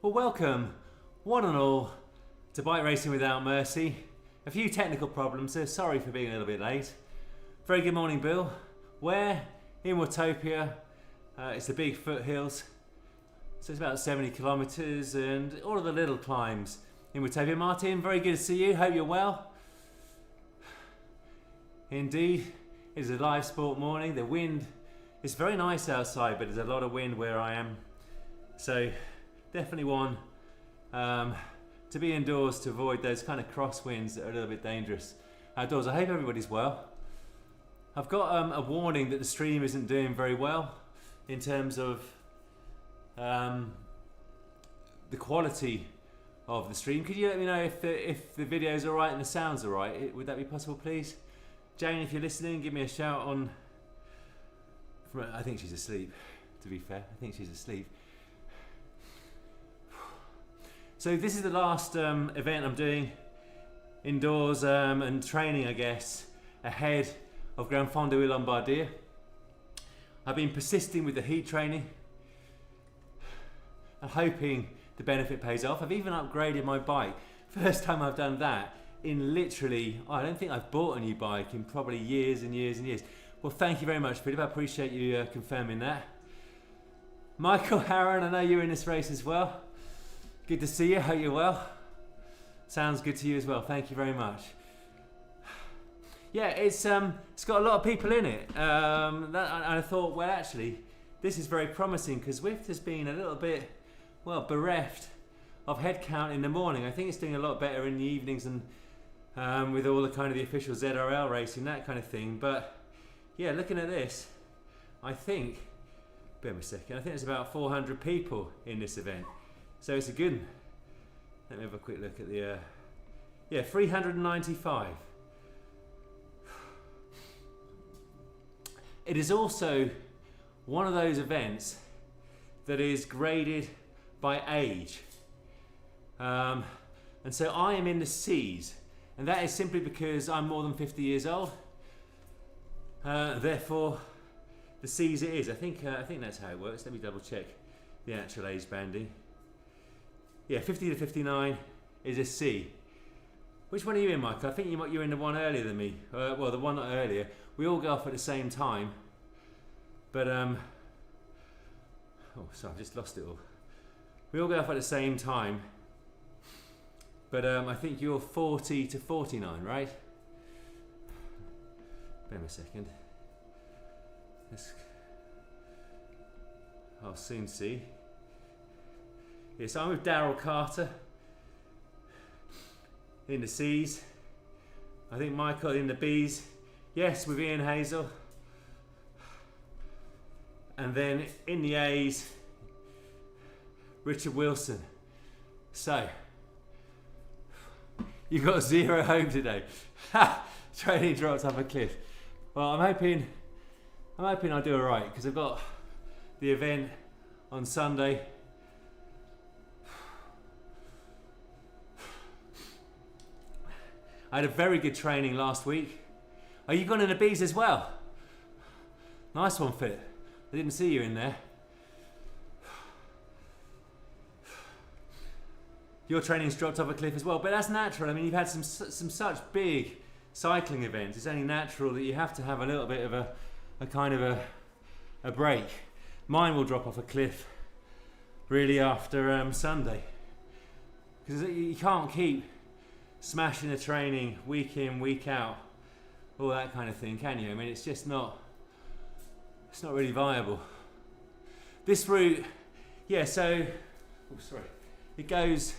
Well, welcome, one and all, to Bike Racing Without Mercy. A few technical problems, so sorry for being a little bit late. Very good morning, Bill. Where? In Watopia. It's the big Foothills. So it's about 70 kilometres and all of the little climbs in Watopia. Martin, very good to see you. Hope you're well. Indeed, it's a live sport morning. The wind is very nice outside, but there's a lot of wind where I am. So definitely one to be indoors to avoid those kind of crosswinds that are a little bit dangerous outdoors. I hope everybody's well. I've got a warning that the stream isn't doing very well in terms of the quality of the stream. Could you let me know if the video's all right and the sound's all right? Would that be possible, please? Jane, if you're listening, give me a shout on. I think she's asleep, to be fair. I think she's asleep. So this is the last event I'm doing indoors and training, I guess, ahead of Gran Fondo e Lombardia. I've been persisting with the heat training and hoping the benefit pays off. I've even upgraded my bike. First time I've done that in literally, I don't think I've bought a new bike in probably years and years and years. Well, thank you very much, Philip. I appreciate you confirming that. Michael, Aaron, I know you're in this race as well. Good to see you. Hope you're well. Sounds good to you as well. Thank you very much. Yeah, it's got a lot of people in it. And I thought, well, actually, this is very promising because Zwift has been a little bit, well, bereft of headcount in the morning. I think it's doing a lot better in the evenings and with all the kind of the official ZRL racing, that kind of thing. But yeah, looking at this, I think, bear with me a second, I think there's about 400 people in this event. So it's a good, let me have a quick look at the, 395. It is also one of those events that is graded by age. And so I am in the C's, and that is simply because I'm more than 50 years old. Therefore, the C's it is. I think that's how it works. Let me double check the actual age banding. Yeah, 50 to 59 is a C. Which one are you in, Mike? I think you're in the one earlier than me. Well, the one not earlier. We all go off at the same time. But, oh, sorry, I've just lost it all. We all go off at the same time. But I think you're 40 to 49, right? Bear me a second. I'll soon see. Yes, I'm with Daryl Carter in the C's. I think Michael in the B's. Yes, with Ian Hazel. And then in the A's, Richard Wilson. So, you got 0 home today. Training dropped off a cliff. Well, I'm hoping I'll do all right because I've got the event on Sunday. I had a very good training last week. Are you gone in the B's as well? Nice one, Philip. I didn't see you in there. Your training's dropped off a cliff as well, but that's natural. I mean, you've had some such big cycling events. It's only natural that you have to have a little bit of a kind of a break. Mine will drop off a cliff really after Sunday because you can't keep smashing the training week in, week out, all that kind of thing, can you? I mean, it's just not really viable. This route, yeah, so, it goes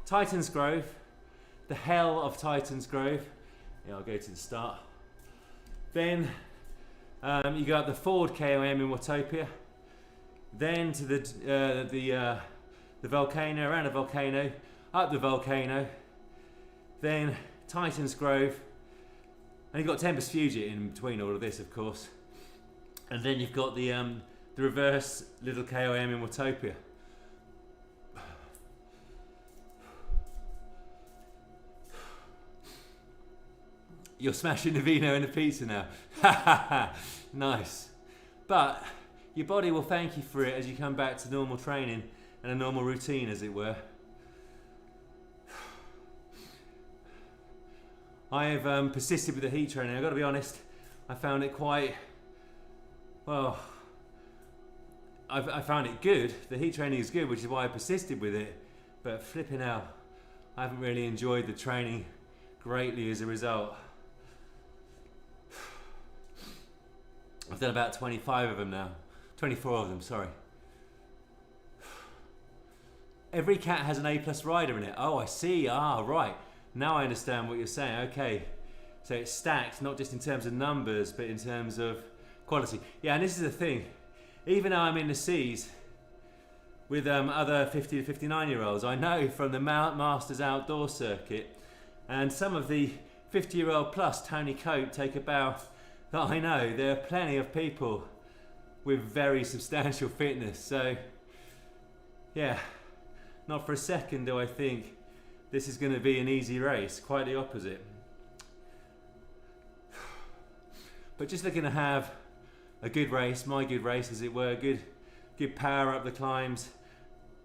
Titans Grove, the hell of Titans Grove. Yeah, I'll go to the start. Then you go up the Ford KOM in Watopia, then to the volcano, around the volcano, up the volcano, then Titans Grove, and you've got Tempest Fugit in between all of this, of course. And then you've got the reverse little KOM in Watopia. You're smashing the vino and the pizza now. Nice. But your body will thank you for it as you come back to normal training and a normal routine, as it were. I have persisted with the heat training. I've got to be honest, I found it quite, well, I found it good. The heat training is good, which is why I persisted with it, but flipping out, I haven't really enjoyed the training greatly as a result. I've done about 25 of them now. 24 of them, sorry. Every cat has an A+ rider in it. Oh, I see. Ah, right. Now I understand what you're saying. Okay. So it's stacked, not just in terms of numbers, but in terms of quality. Yeah, and this is the thing. Even though I'm in the C's with other 50 to 59-year-olds, I know from the Masters Outdoor Circuit, and some of the 50-year-old plus Tony Cope take a bow, that I know there are plenty of people with very substantial fitness. So, yeah, not for a second do I think this is going to be an easy race. Quite the opposite. But just looking to have a good race, my good race as it were, good power up the climbs.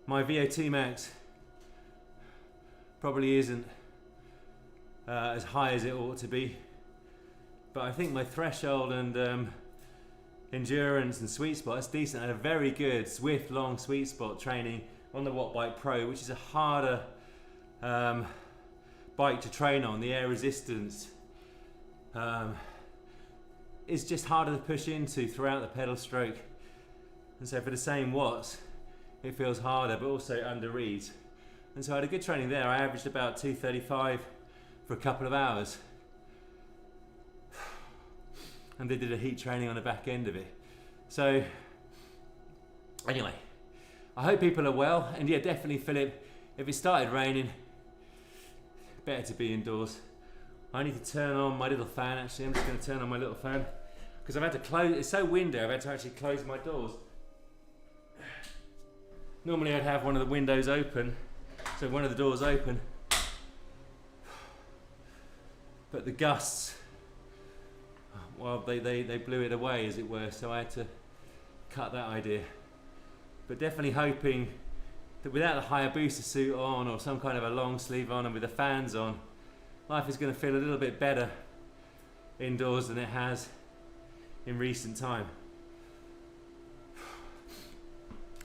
My VO2 max probably isn't as high as it ought to be, but I think my threshold and endurance and sweet spot is decent. I had a very good swift long sweet spot training on the Wattbike Pro, which is a harder bike to train on. The air resistance is just harder to push into throughout the pedal stroke, and so for the same watts it feels harder, but also under reads. And so I had a good training there. I averaged about 235 for a couple of hours, and they did a heat training on the back end of it. So anyway, I hope people are well, and yeah, definitely Philip, if it started raining, better to be indoors. I need to turn on my little fan. Actually, I'm just going to turn on my little fan because I've had to close, it's so windy, I've had to actually close my doors. Normally I'd have one of the windows open, so one of the doors open, but the gusts, well, they blew it away, as it were, so I had to cut that idea. But definitely hoping that without the Hayabusa suit on or some kind of a long sleeve on and with the fans on, life is going to feel a little bit better indoors than it has in recent time.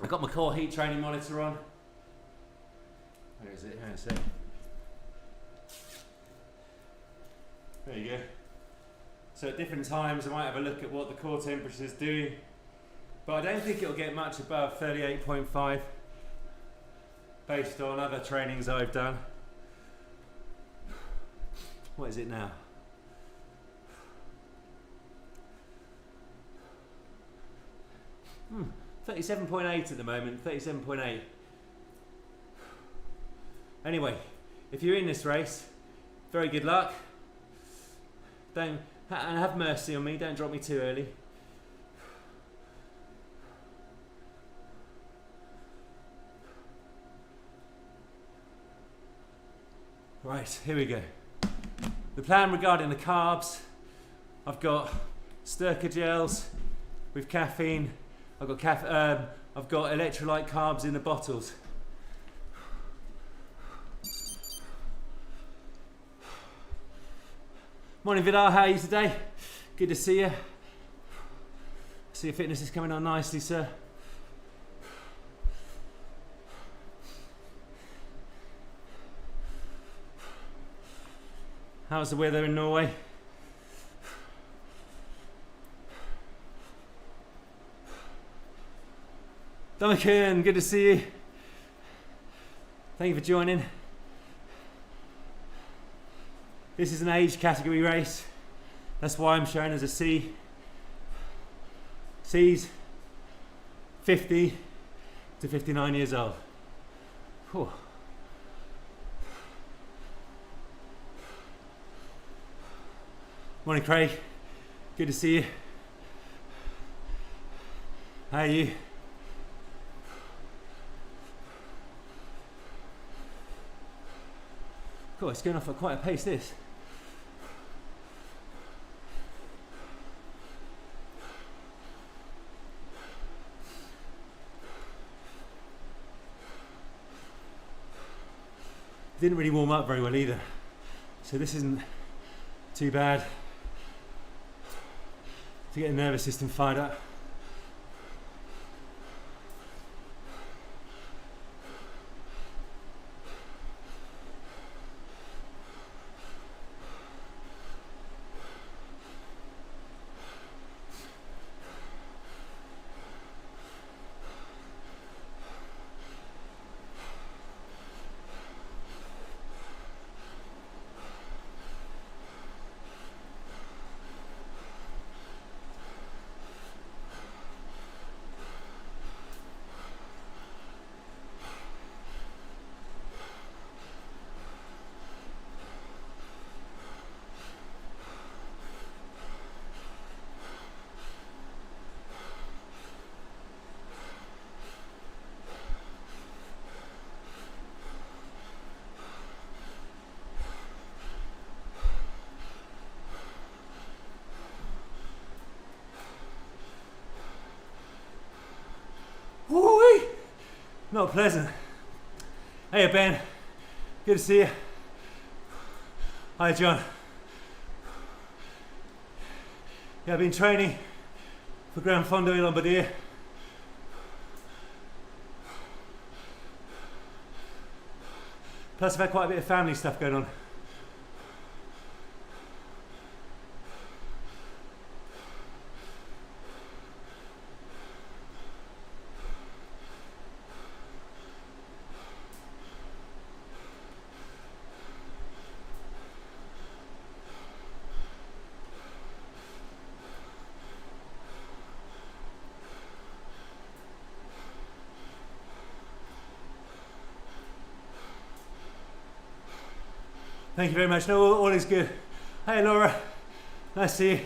I've got my core heat training monitor on. Where is it? Hang on a sec. There you go. So at different times I might have a look at what the core temperature is doing, but I don't think it'll get much above 38.5 based on other trainings I've done. What is it now? 37.8 at the moment, 37.8. Anyway, if you're in this race, very good luck. And have mercy on me, don't drop me too early. Right, here we go. The plan regarding the carbs, I've got Sturka gels with caffeine. I've got electrolyte carbs in the bottles. Morning Vidal, how are you today? Good to see you. See your fitness is coming on nicely, sir. How's the weather in Norway? Duncan, good to see you. Thank you for joining. This is an age category race. That's why I'm showing as a C. C's 50 to 59 years old. Whew. Morning Craig, good to see you. How are you? Cool, it's going off at quite a pace this. Didn't really warm up very well either. So this isn't too bad to get the nervous system fired up. Woo-wee! Not pleasant. Hey Ben, good to see you. Hi John. Yeah, I've been training for Grand Fondo in Lombardia. Plus I've had quite a bit of family stuff going on. Thank you very much. No, all is good. Hey Laura, nice to see you.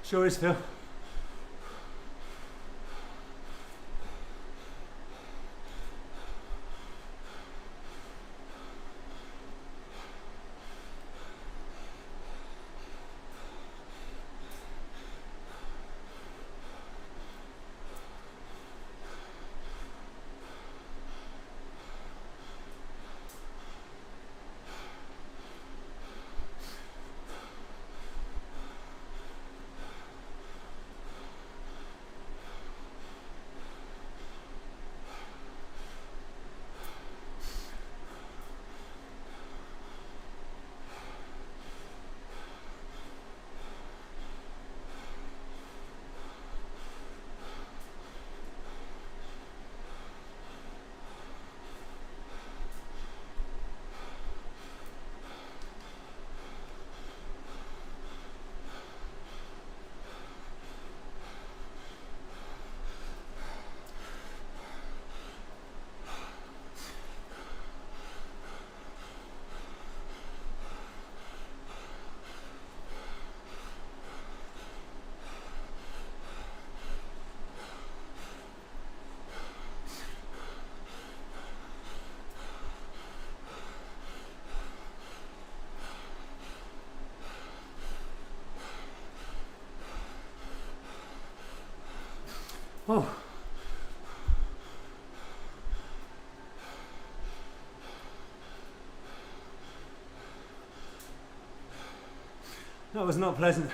Sure is, Phil. Oh. That was not pleasant.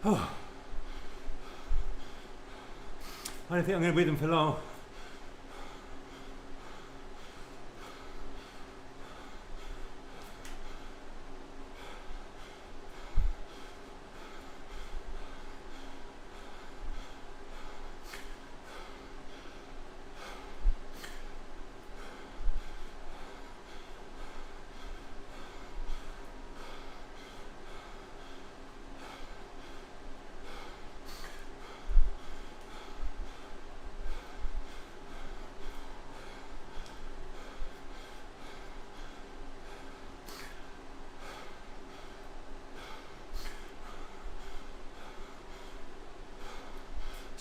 Oh. I don't think I'm going to be with them for long.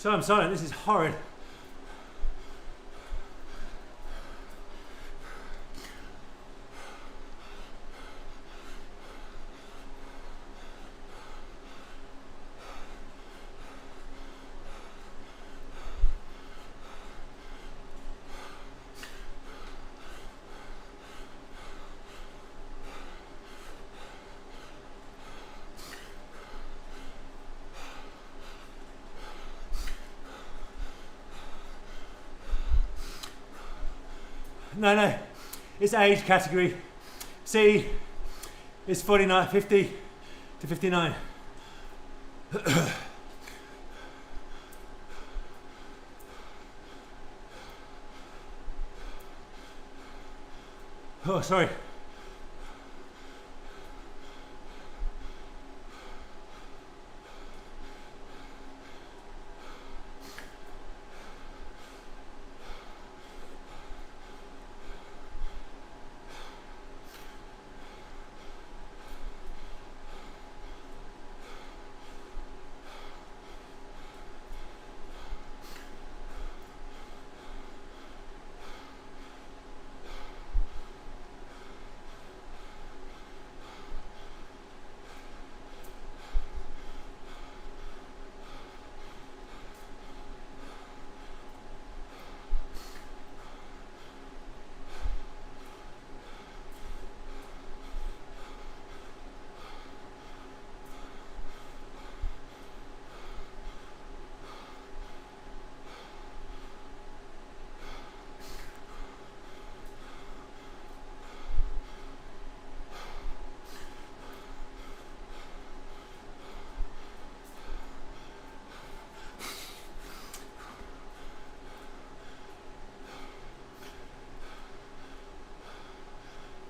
So I'm silent, this is horrid. No, it's age category. C is 49, 50 to 59. Oh, sorry.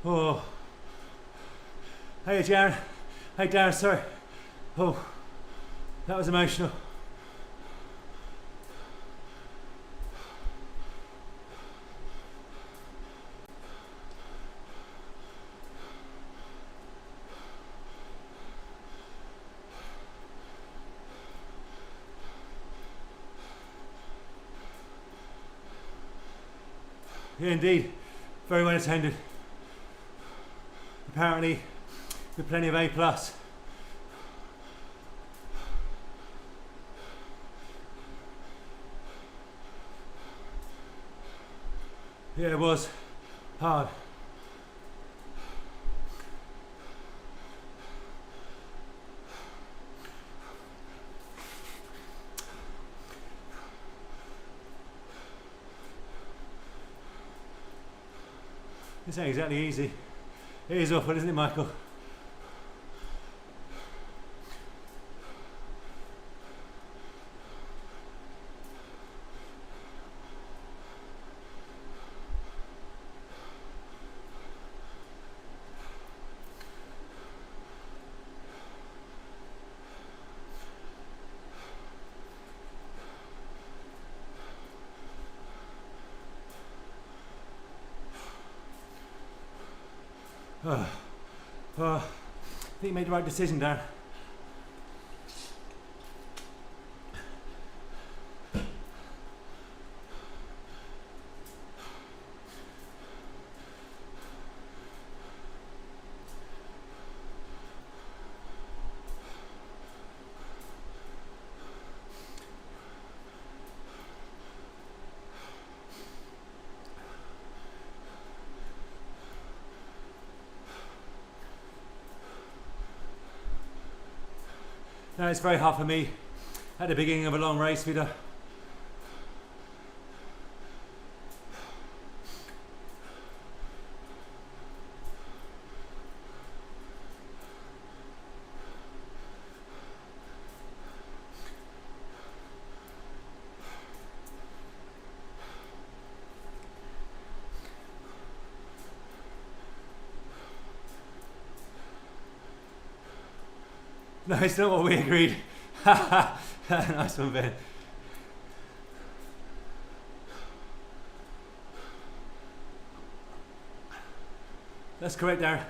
Oh. Hey Darren. Hey Darren, sorry. Oh, that was emotional. Yeah, indeed. Very well attended. Apparently, with plenty of A+. Yeah, it was hard. This ain't exactly easy. It is awful, isn't it, Michael? I think you made the right decision, Darren. No, it's very hard for me at the beginning of a long race, Vida. No, it's not what we agreed. Nice one, Ben. That's correct, Darren.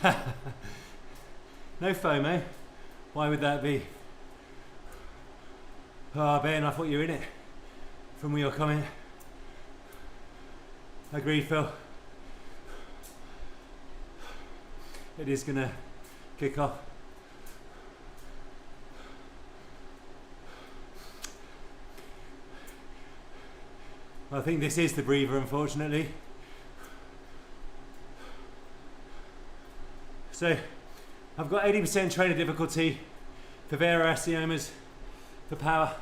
No FOMO. Why would that be? Oh, Ben, I thought you were in it from your comment. Agreed, Phil. It is gonna kick off. I think this is the breather, unfortunately. So, I've got 80% trainer difficulty for varicociomas, for power.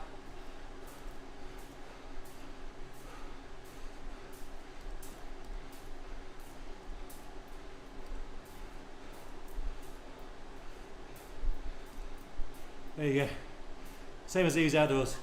There you go. Same as these outdoors.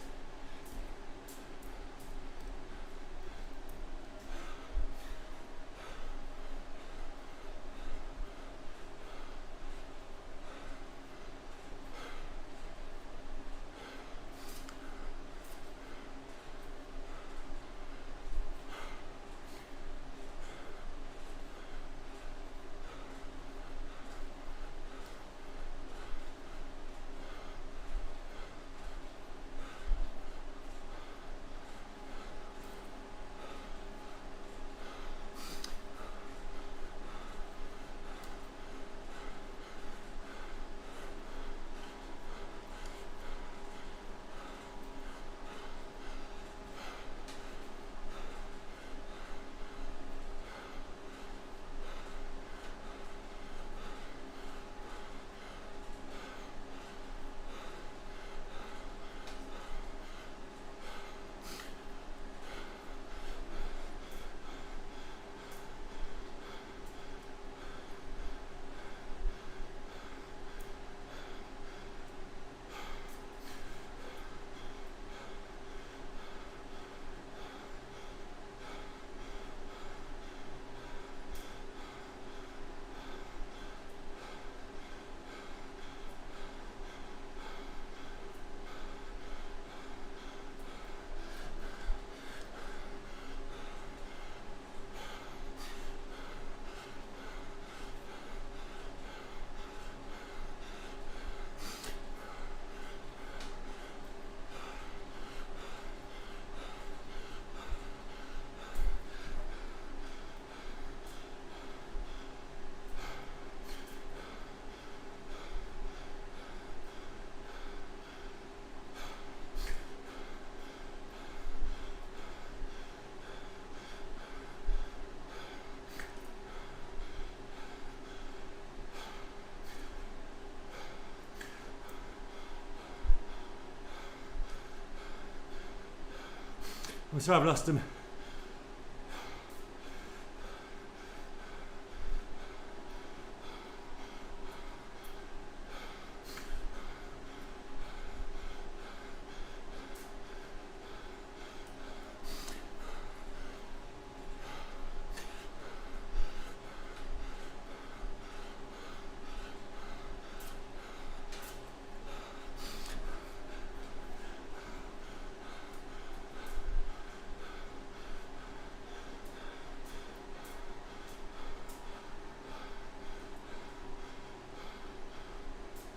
I'm sorry I've lost him.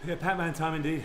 Yeah, Pac-Man time indeed.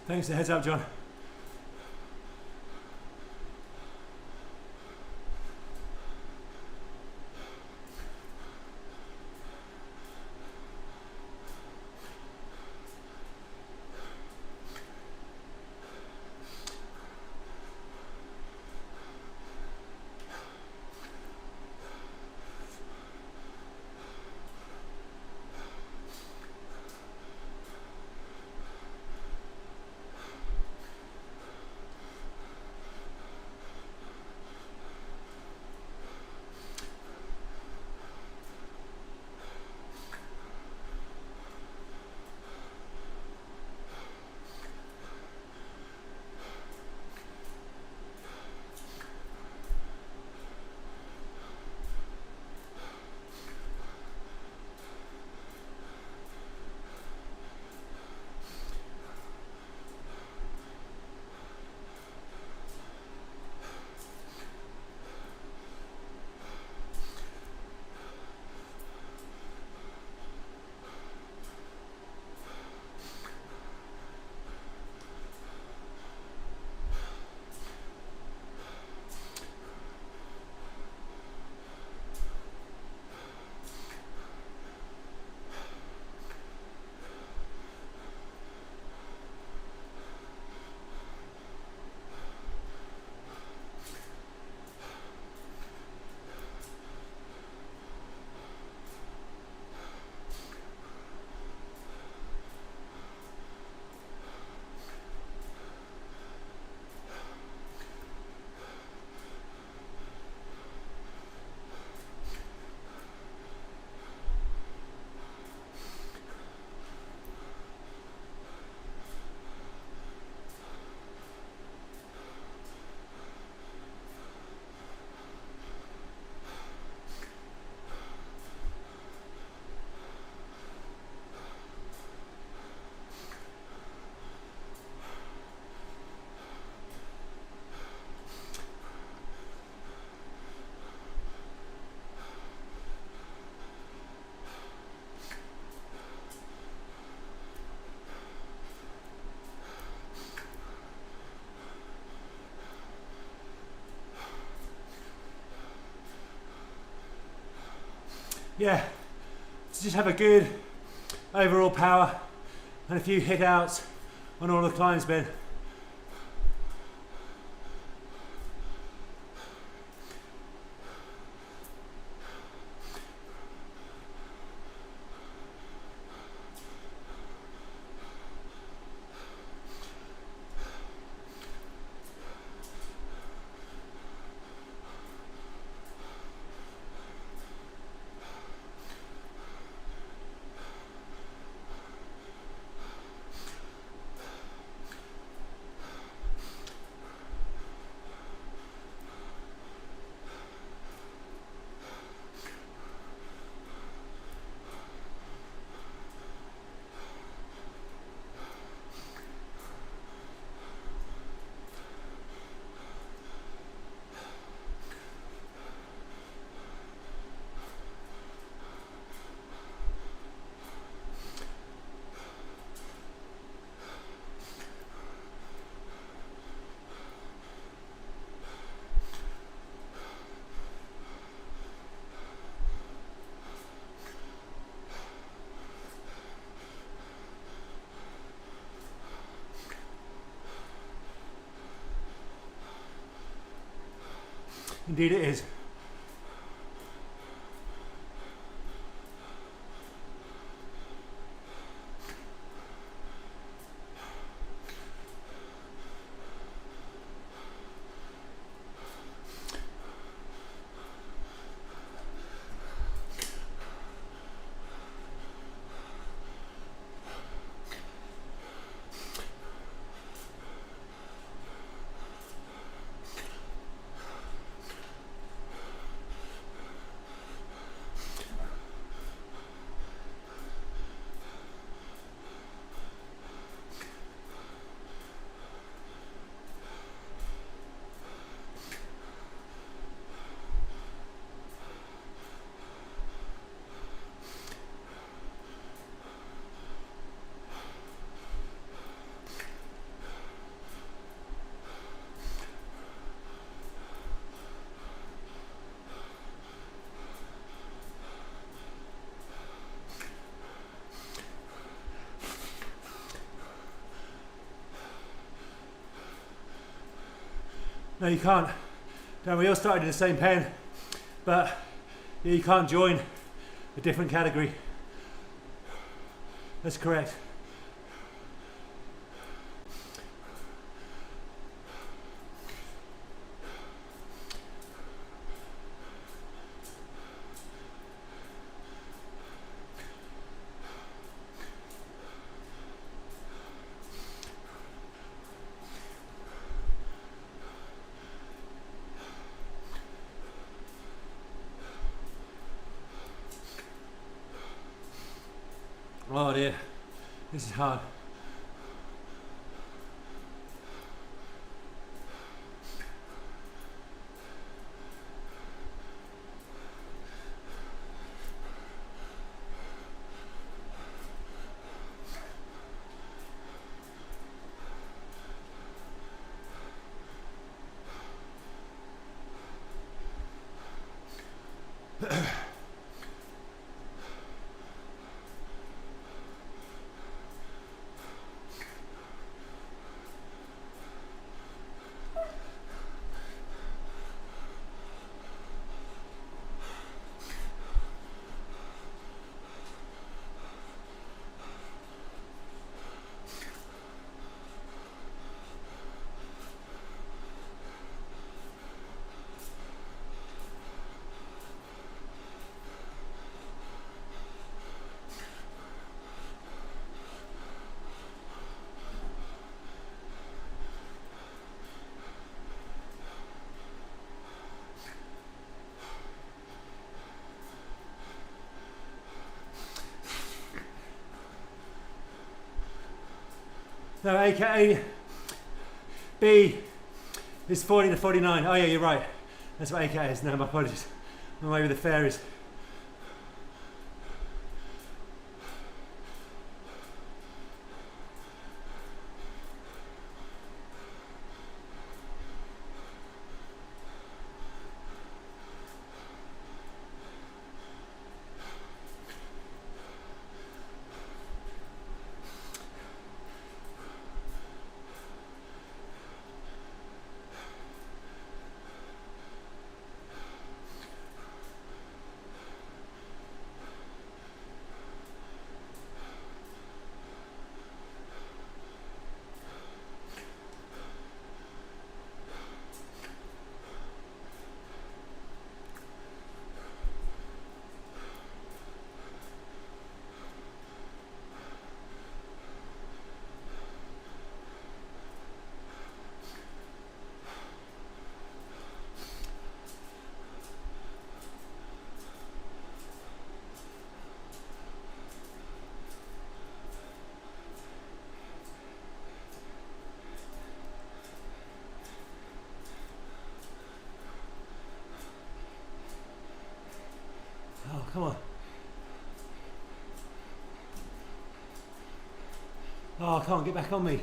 Thanks for the heads up, John. yeah, to just have a good overall power and a few hit outs on all the climbs been. Indeed it is. No, you can't. Dan, we all started in the same pen, but you can't join a different category. That's correct. Oh dear, this is hard. No, AKA B is 40 to 49. Oh yeah, you're right. That's what AKA is. No, my apologies. I'm away with the fairies. Oh, I can't get back on me.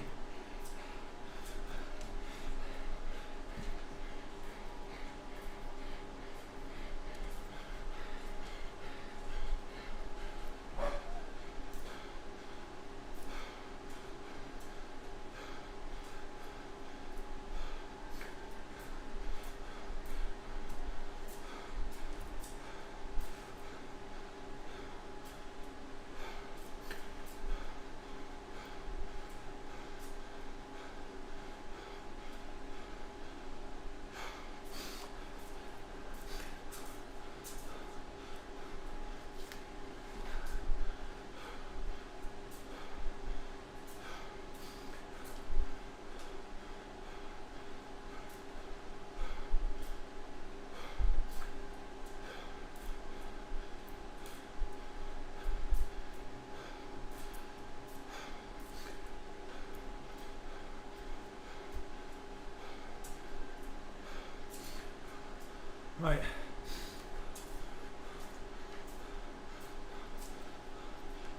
Right.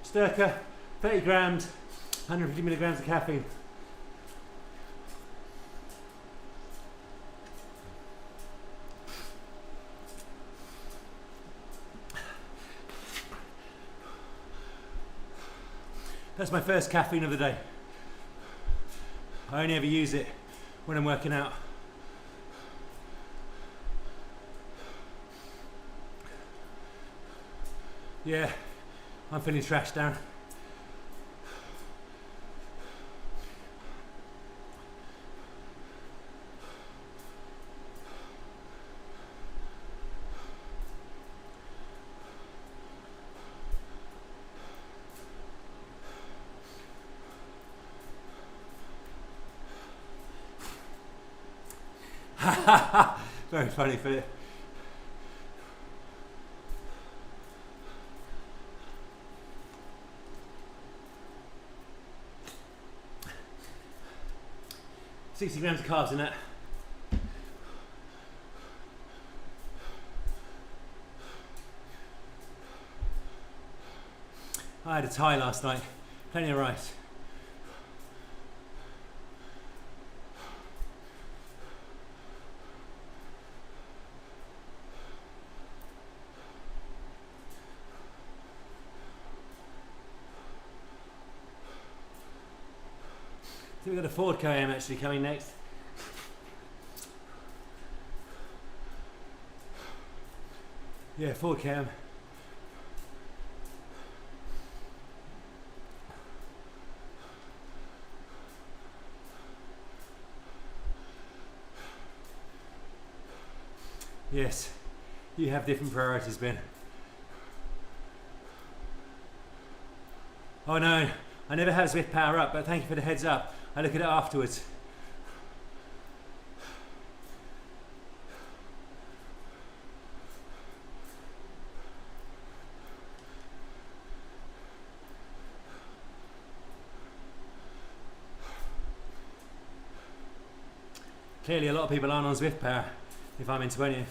Sturka, 30 grams, 150 milligrams of caffeine. That's my first caffeine of the day. I only ever use it when I'm working out. Yeah, I'm feeling trashed down. Very funny, Philip. $60 grams of carbs in that. I had a Thai last night, plenty of rice. I think we've got a Ford KM actually coming next. Yeah, Ford KM. Yes, you have different priorities, Ben. Oh no, I never have Zwift Power Up, but thank you for the heads up. I look at it afterwards. Clearly a lot of people aren't on Zwift Power if I'm in 20th.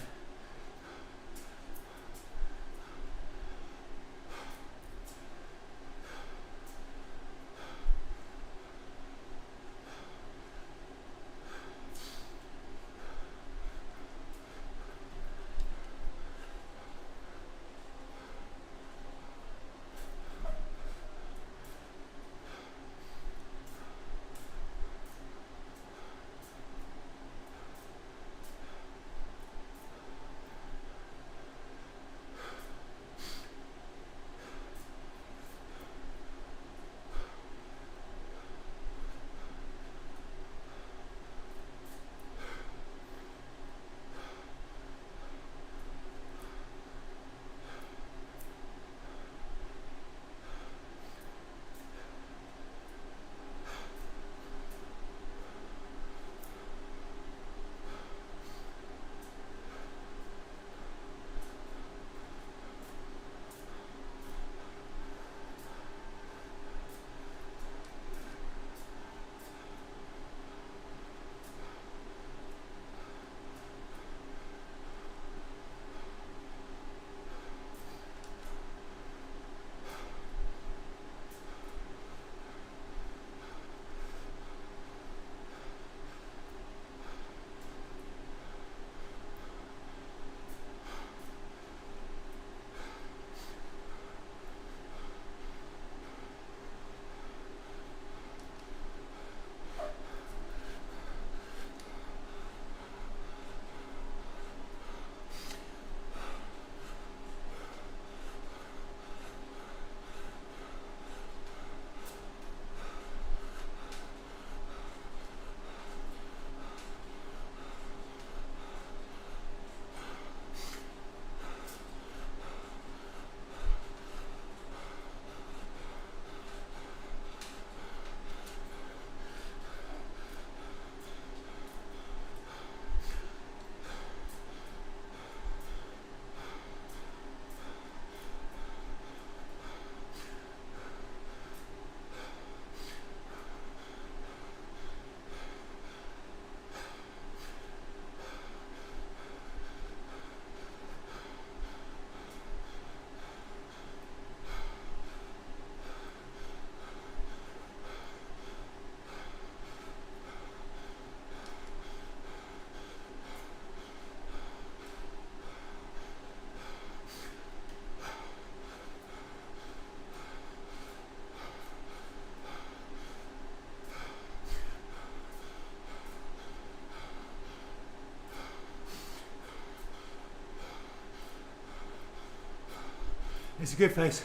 It's a good face.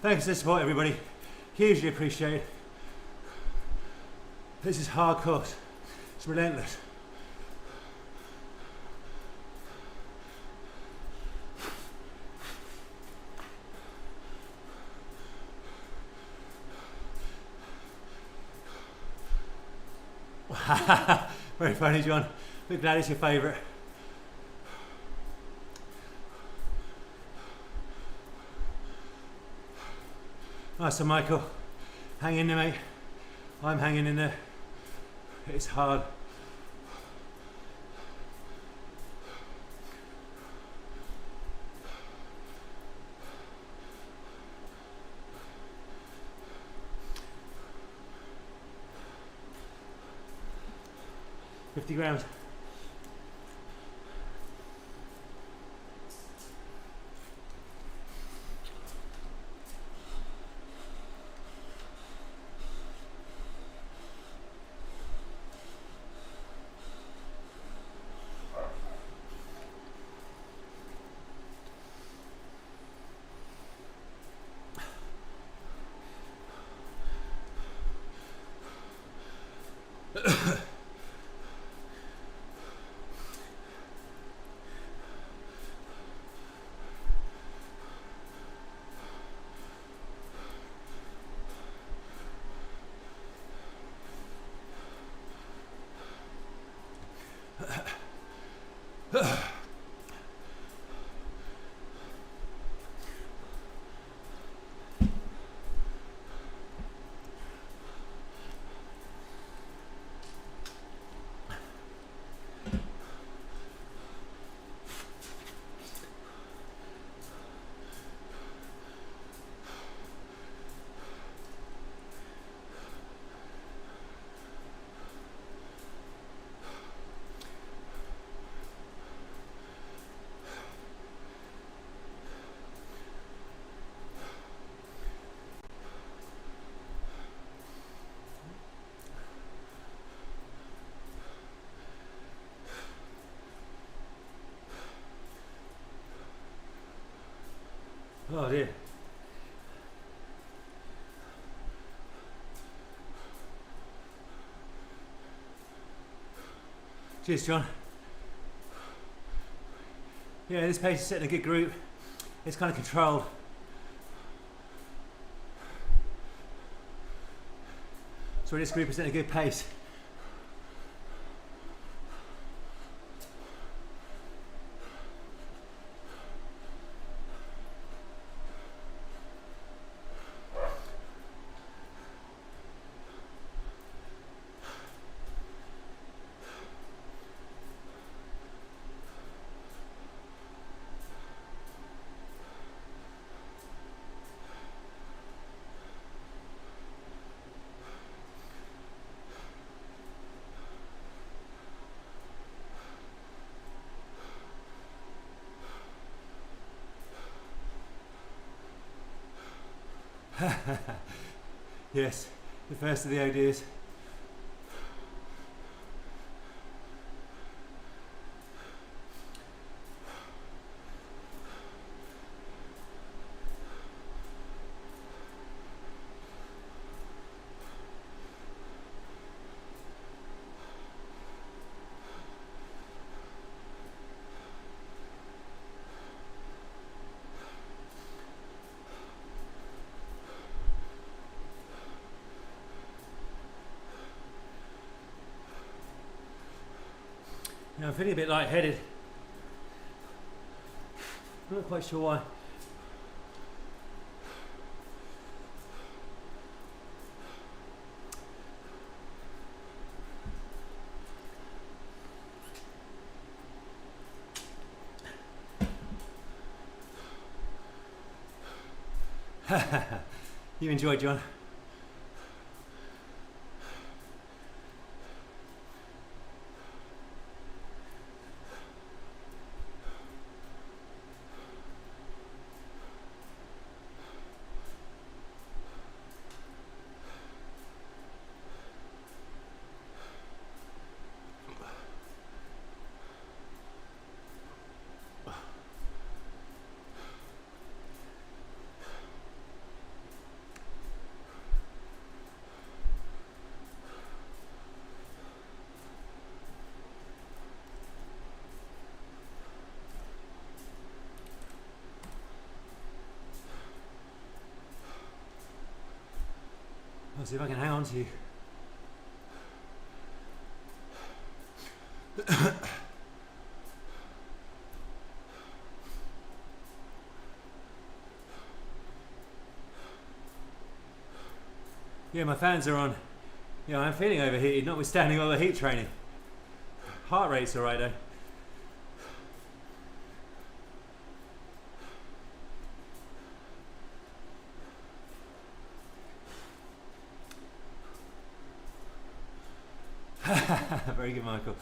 Thanks for the support, everybody. Hugely appreciate it. This is hardcore. It's relentless. Very funny, John. But glad it's your favourite. Nice one, Michael. Hang in there, mate. I'm hanging in there. It's hard. $50 grams. Oh dear. Cheers, John. Yeah, this pace is setting a good group. It's kind of controlled. So this group is setting a good pace. Yes, the first of the ideas. Now I'm feeling a bit lightheaded. I'm not quite sure why. You enjoyed, John. I'll see if I can hang on to you. Yeah, my fans are on. Yeah, I'm feeling overheated, notwithstanding all the heat training. Heart rate's alright though. Very good, Michael.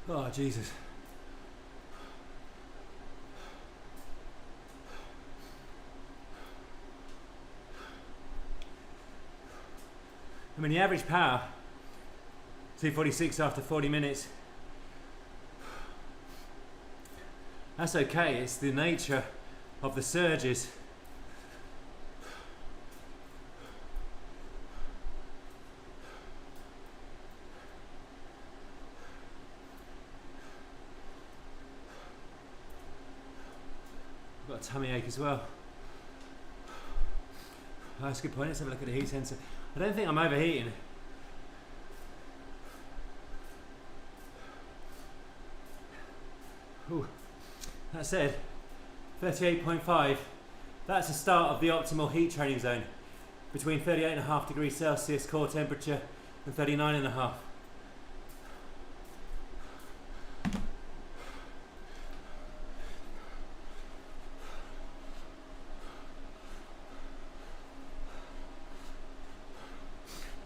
Oh, Jesus. I mean, the average power, 246 after 40 minutes. That's okay, it's the nature of the surges. I've got a tummy ache as well. Oh, that's a good point. Let's have a look at the heat sensor. I don't think I'm overheating. Ooh. That said, 38.5, that's the start of the optimal heat training zone, between 38.5 degrees Celsius core temperature and 39.5.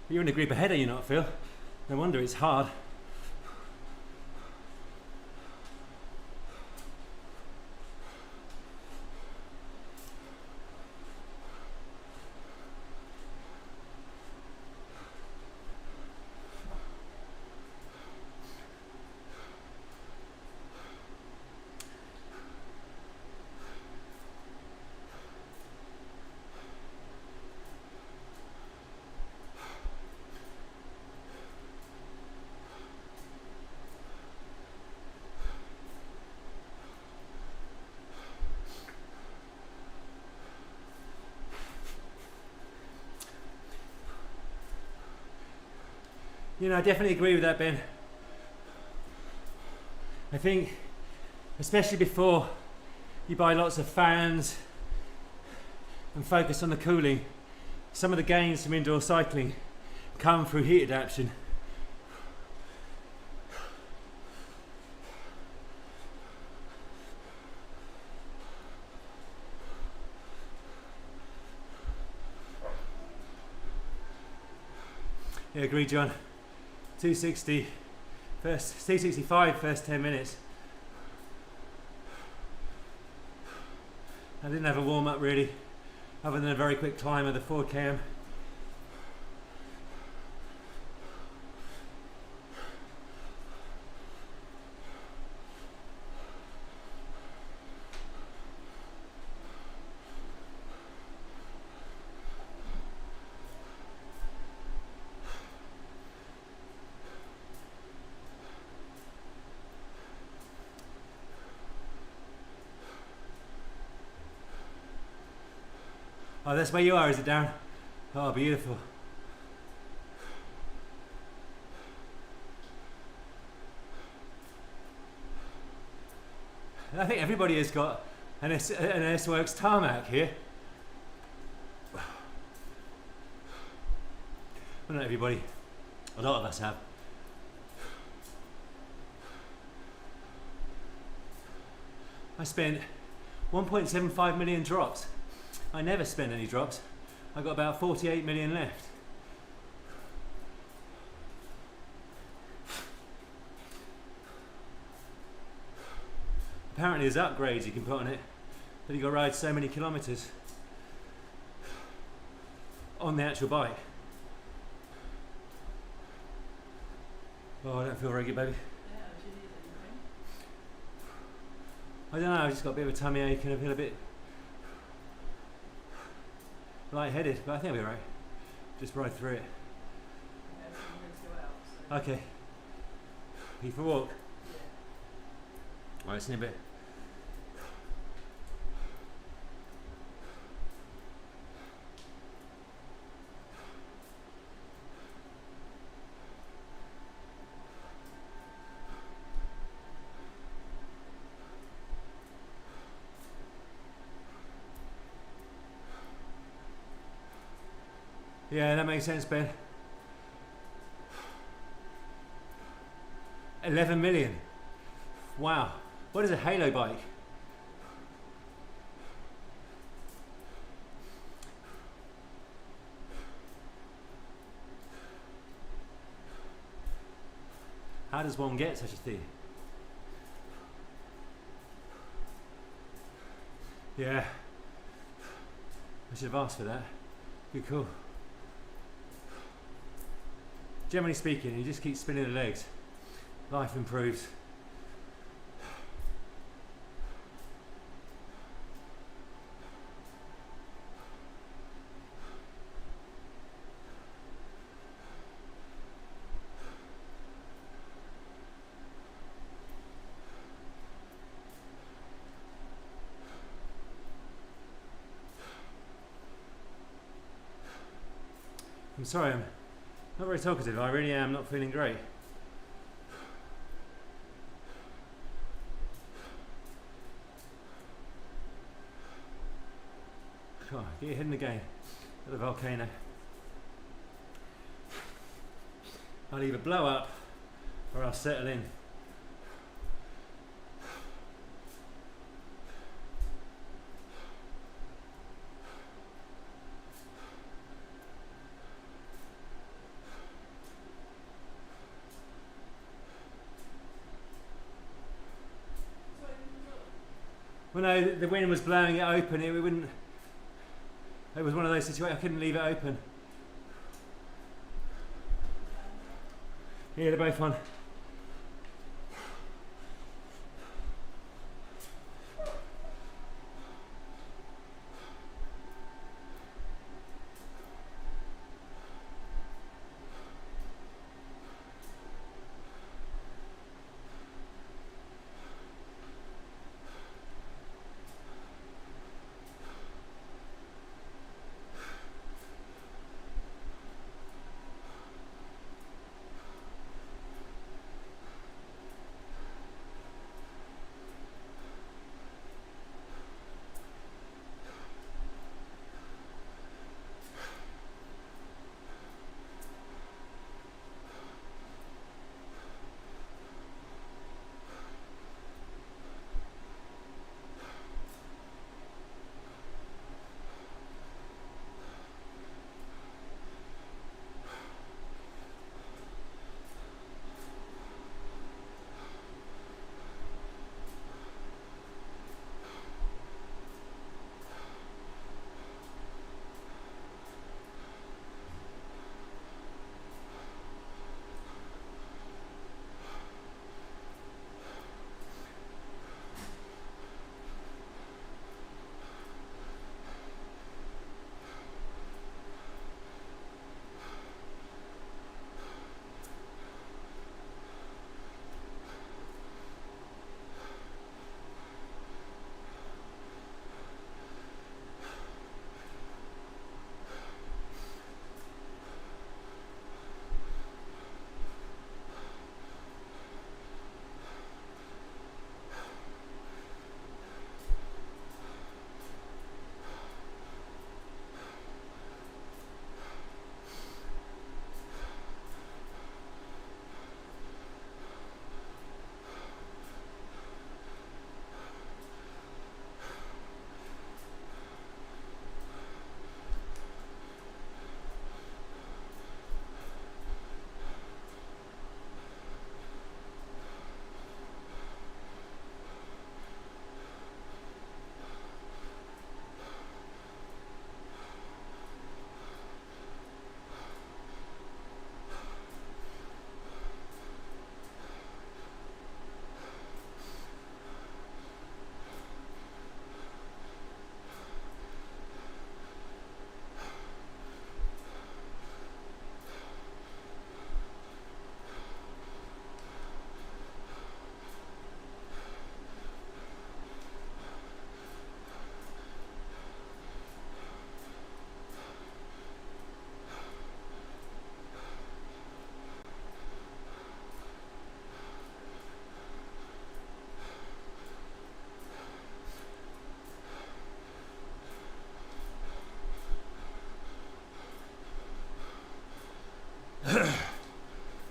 You're in a group ahead, are you not, Phil? No wonder it's hard. You know, I definitely agree with that, Ben. I think, especially before you buy lots of fans and focus on the cooling, some of the gains from indoor cycling come through heat adaptation. Yeah, agree, John. 265 first 10 minutes. I didn't have a warm up really, other than a very quick climb of the 4 km. Oh, that's where you are, is it, Darren? Oh, beautiful. I think everybody has got an S-Works tarmac here. Well, not everybody. A lot of us have. I spent 1.75 million drops. I never spent any drops. I got about 48 million left. Apparently there's upgrades you can put on it, but you've got to ride so many kilometres on the actual bike. Oh, I don't feel very good, baby. Yeah, do you need anything? I don't know, I've just got a bit of a tummy ache and I feel a bit lightheaded, but I think I'll be alright. Just ride through it. Yeah, so I'm going to go out. So. Okay. You for a walk? Yeah. Alright, see you in a bit. Yeah, that makes sense, Ben. 11 million. Wow. What is a halo bike? How does one get such a thing? Yeah. I should have asked for that. Good call. Generally speaking, you just keep spinning the legs. Life improves. I'm sorry, I'm not very talkative. I really am not feeling great. Come on, get your head in the game at the volcano. I'll either blow up or I'll settle in. Well, no, the wind was blowing it open. It wouldn't. It was one of those situations. I couldn't leave it open. Yeah, they're both on.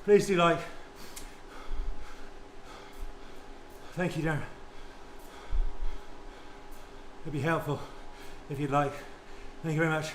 Please do like. Thank you, Darren. It'd be helpful if you'd like. Thank you very much.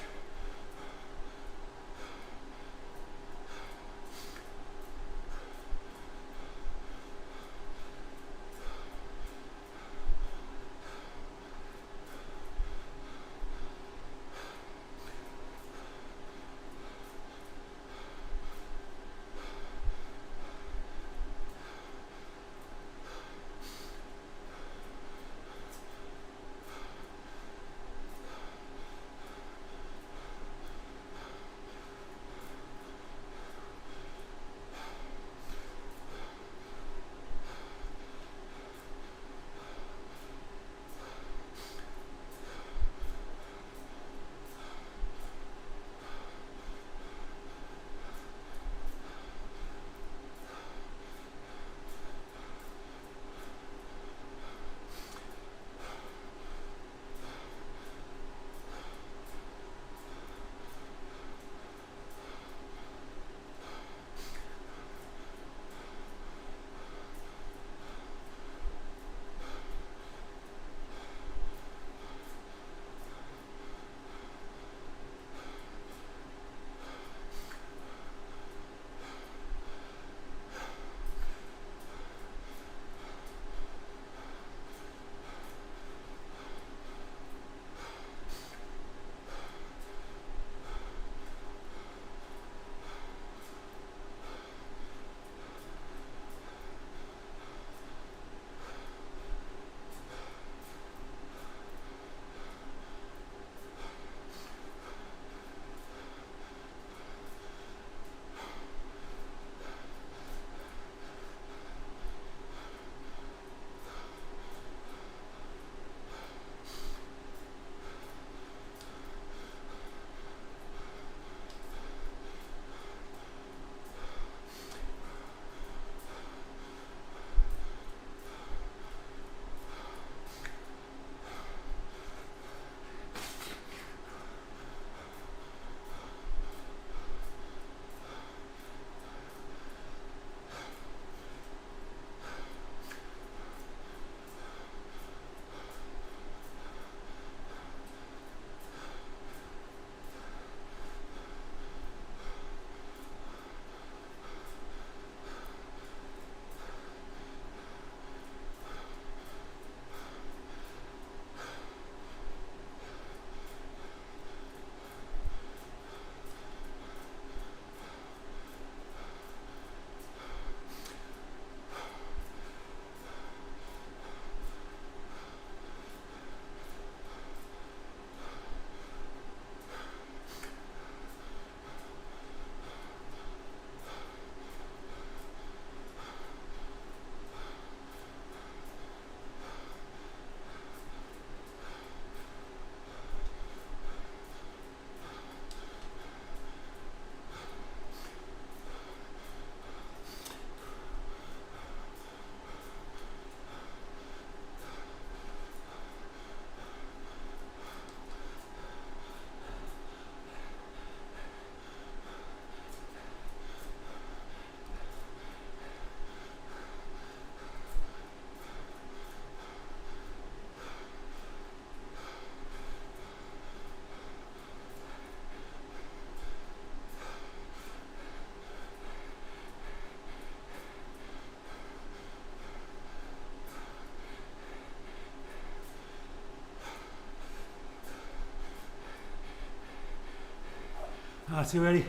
You ready?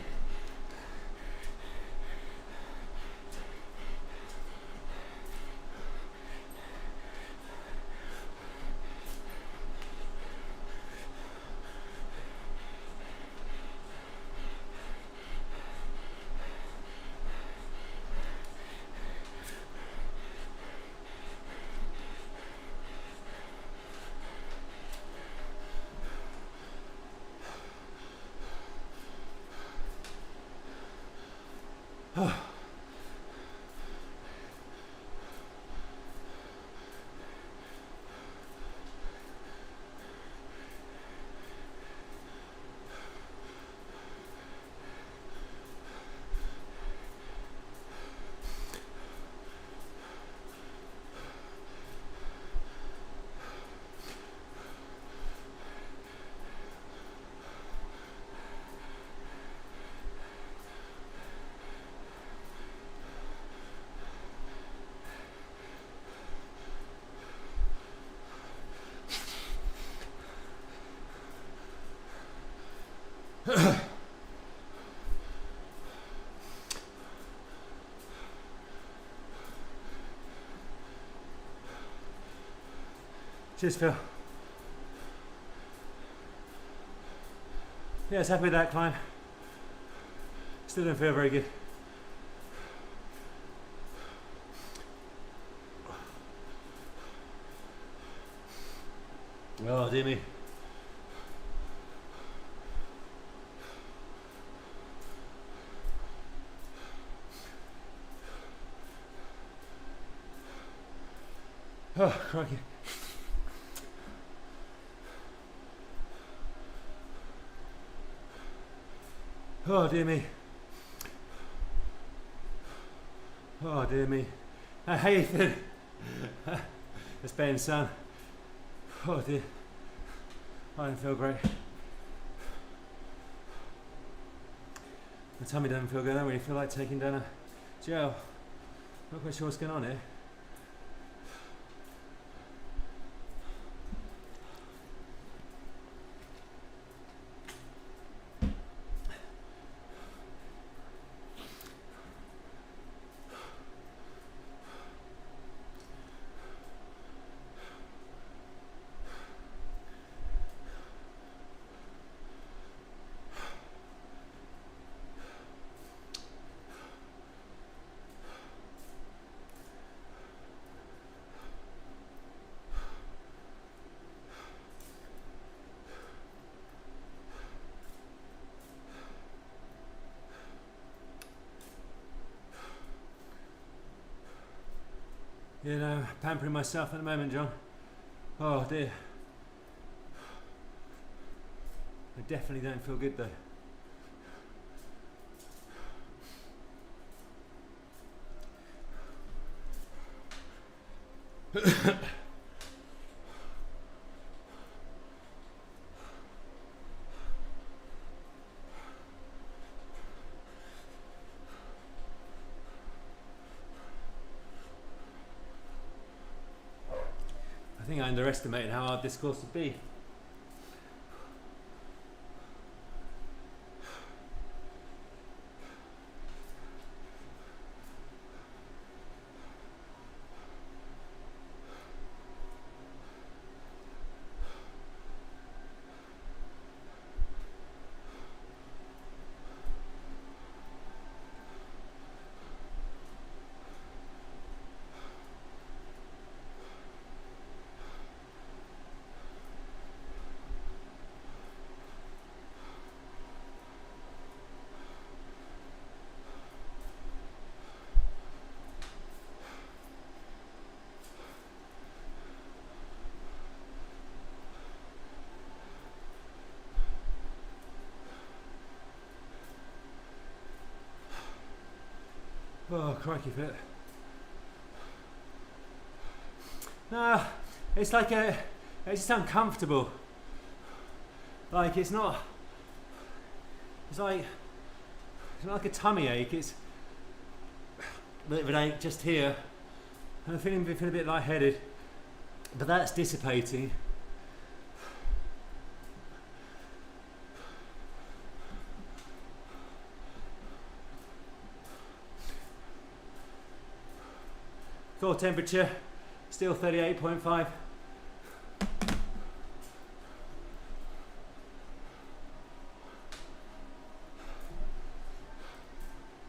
Cheers, Phil. Yes, happy with that climb. Still don't feel very good. Oh, dear me. Oh, crikey. Oh, dear me. Oh, dear me. Hey, Ethan. It's Ben's son. Oh, dear. I don't feel great. My tummy doesn't feel good. I don't really feel like taking down a gel. Not quite sure what's going on here. You know, pampering myself at the moment, John. Oh dear. I definitely don't feel good though. I think I underestimated how hard this course would be. Oh, crikey fit. No, it's like it's just uncomfortable. Like it's not like a tummy ache, it's a bit of an ache just here. And I'm feeling a bit lightheaded, but that's dissipating. Core temperature, still 38.5.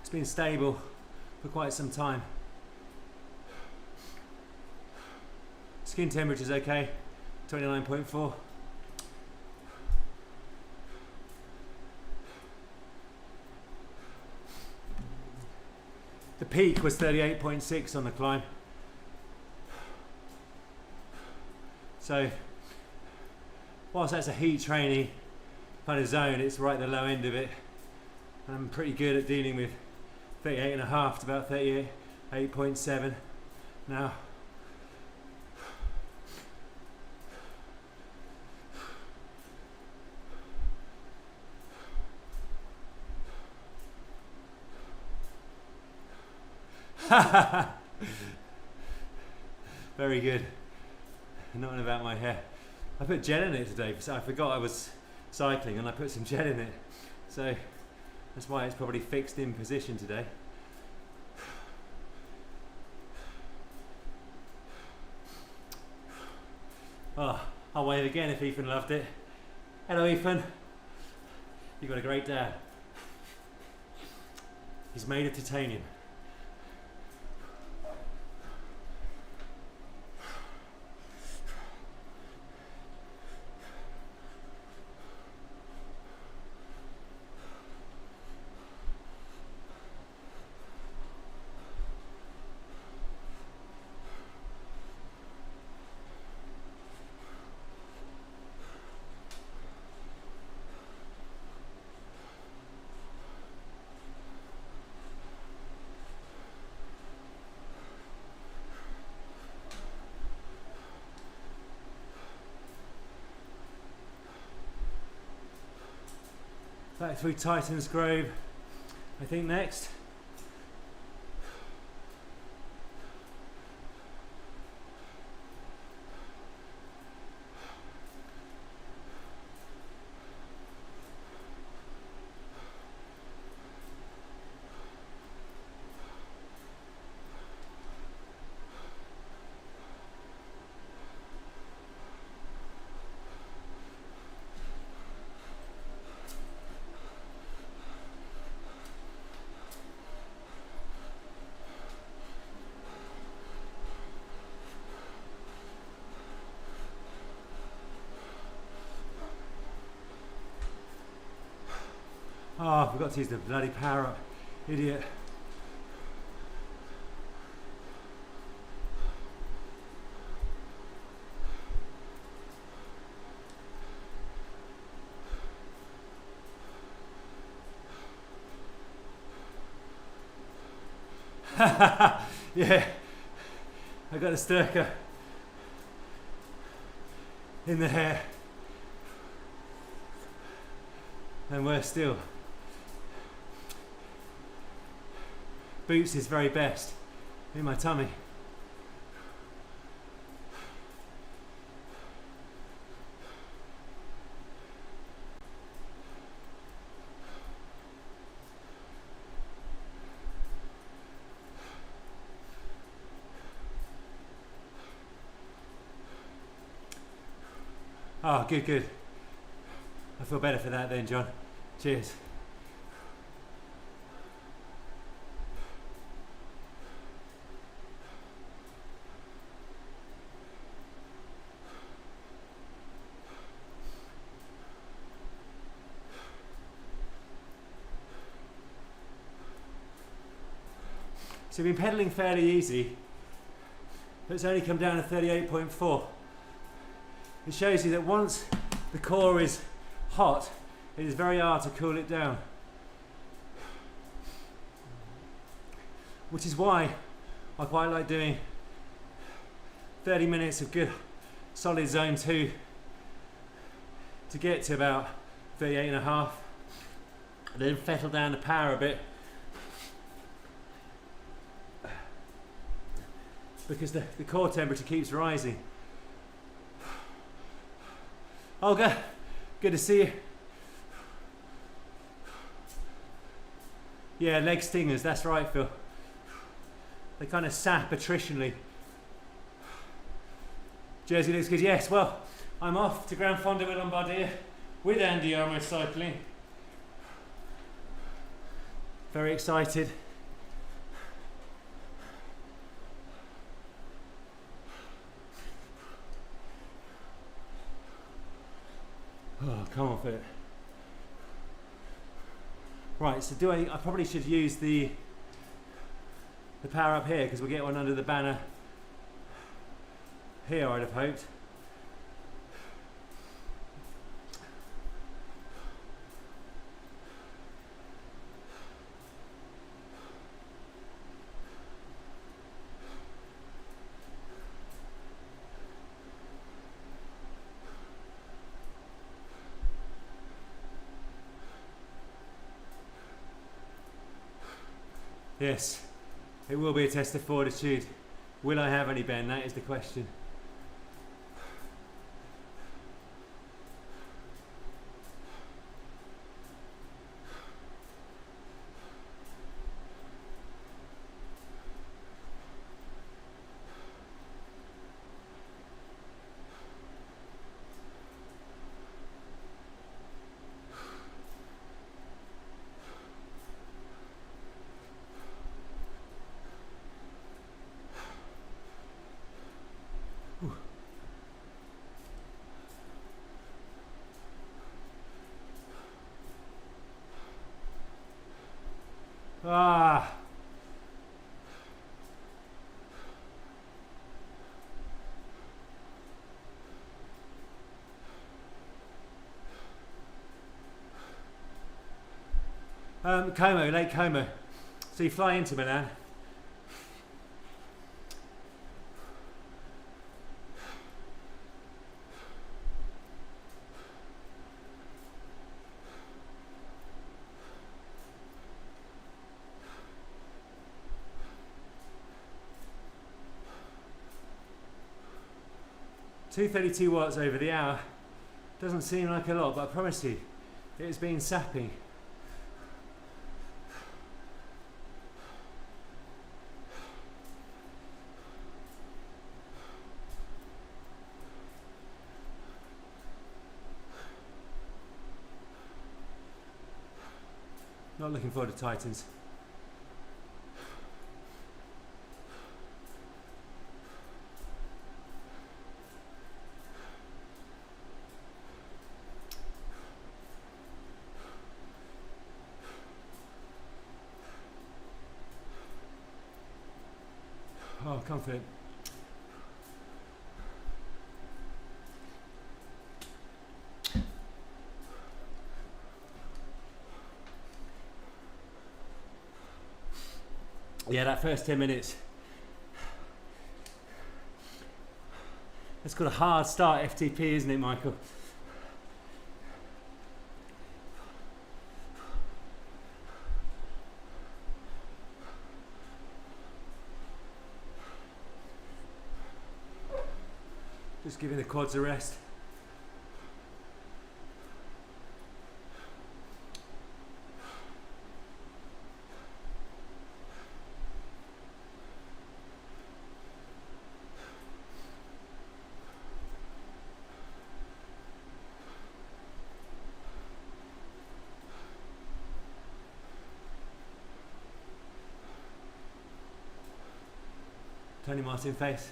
It's been stable for quite some time. Skin temperature's okay, 29.4. The peak was 38.6 on the climb. So, whilst that's a heat training kind of zone, it's right at the low end of it. And I'm pretty good at dealing with 38.5 to about 38.7 now. Very good. Not about my hair. I put gel in it today, so I forgot I was cycling and I put some gel in it. So that's why it's probably fixed in position today. Oh, I'll wave again if Ethan loved it. Hello, Ethan. You've got a great dad. He's made of titanium. Back through Titan's Grove, I think next. Oh, I forgot to use the bloody power up. Idiot. Yeah, I got a sturker in the hair, and worse still, Boots is very best in my tummy. Oh, good, good. I feel better for that then, John. Cheers. So we've been pedalling fairly easy, but it's only come down to 38.4. It shows you that once the core is hot, it is very hard to cool it down. Which is why I quite like doing 30 minutes of good solid zone 2 to get to about 38.5, then settle down the power a bit, because the core temperature keeps rising. Olga, good to see you. Yeah, leg stingers, that's right, Phil. They kind of sap attritionally. Jersey looks good. Yes, well, I'm off to Gran Fondo with Lombardia with Andy Armour cycling. Very excited. Oh, come off it. Right, so I probably should use the power up here, because we'll get one under the banner here, I'd have hoped. Yes, it will be a test of fortitude. Will I have any, Ben? That is the question. Ah. Como, Lake Como. So you fly into Milan. $232 over the hour. Doesn't seem like a lot, but I promise you, it has been sapping. Not looking forward to Titans. Oh, confident. Yeah, that first 10 minutes. It's got a hard start FTP, isn't it, Michael? Just giving the quads a rest. Tony Martin face.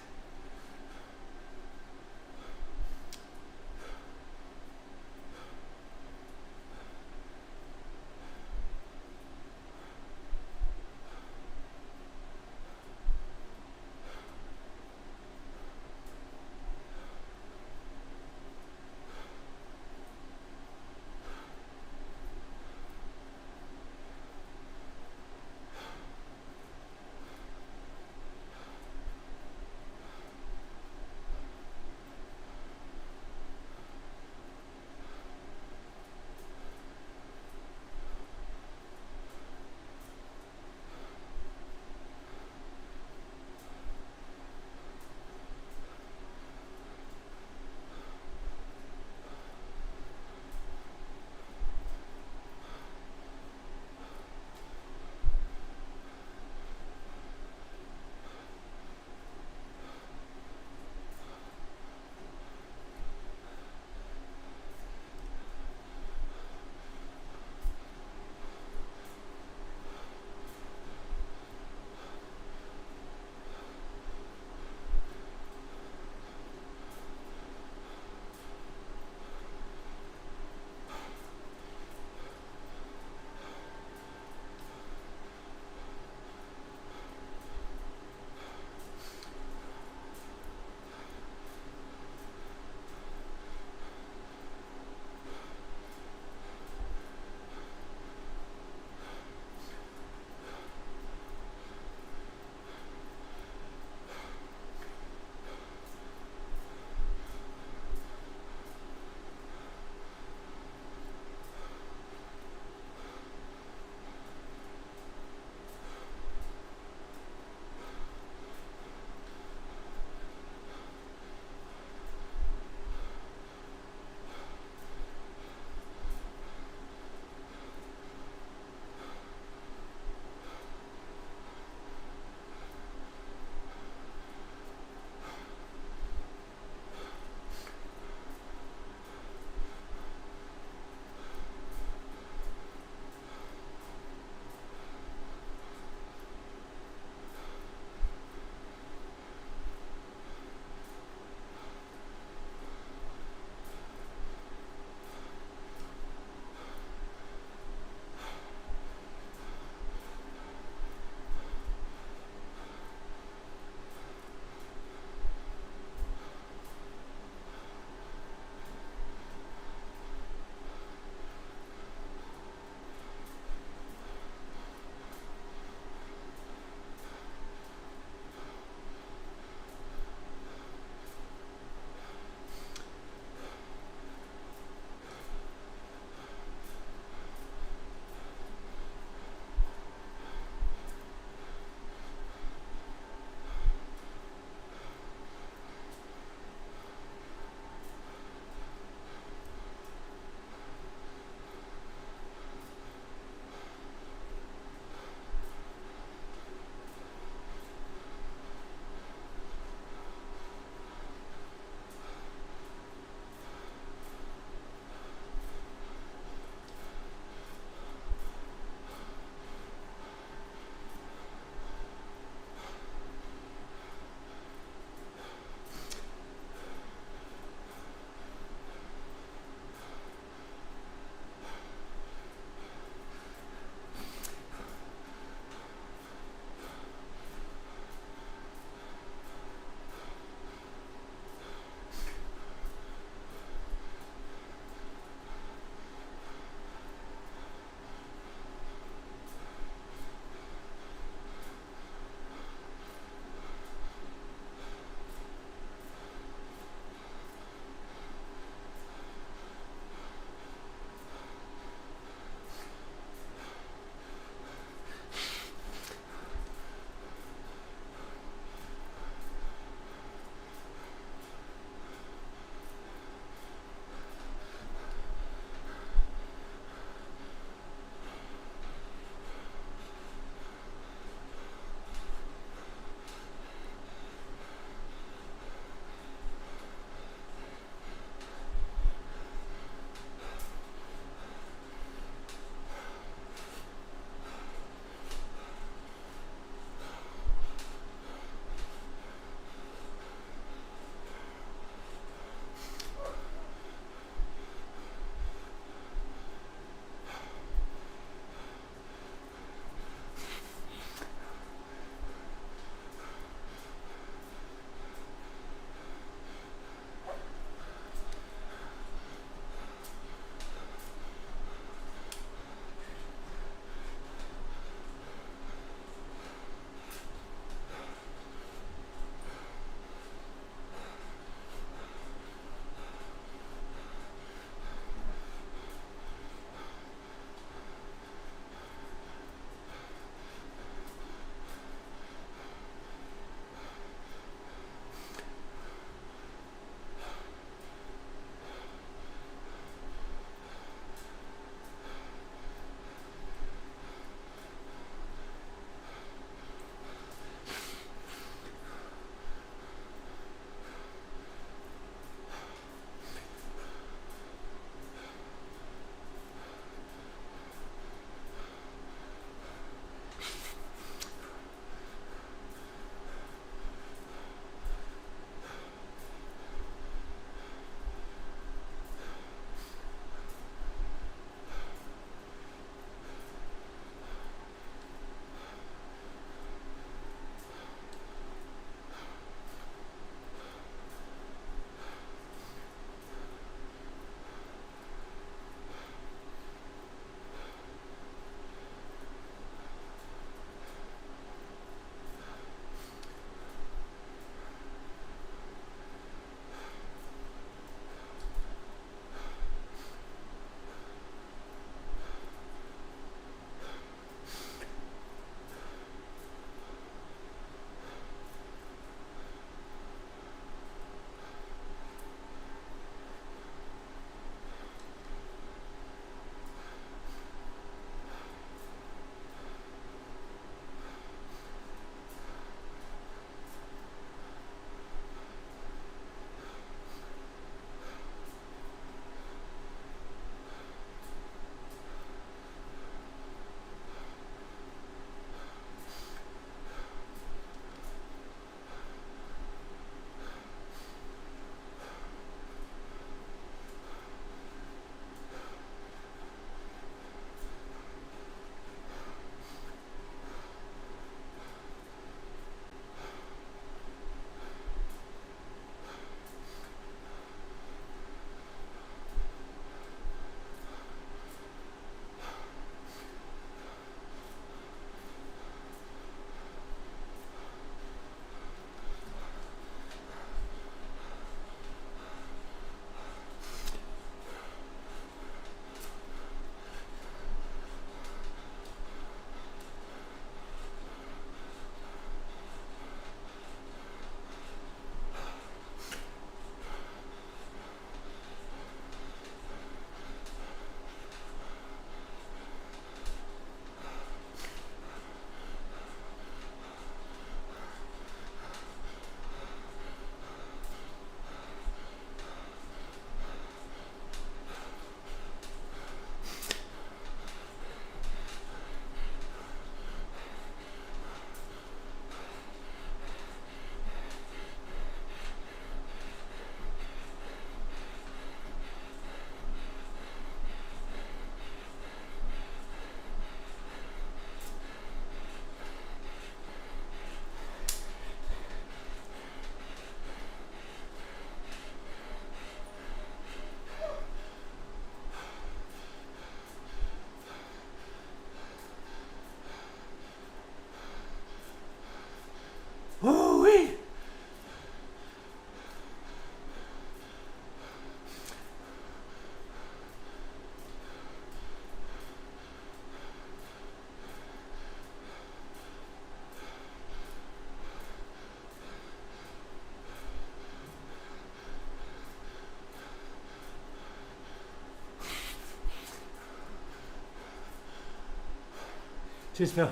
Cheers, Phil.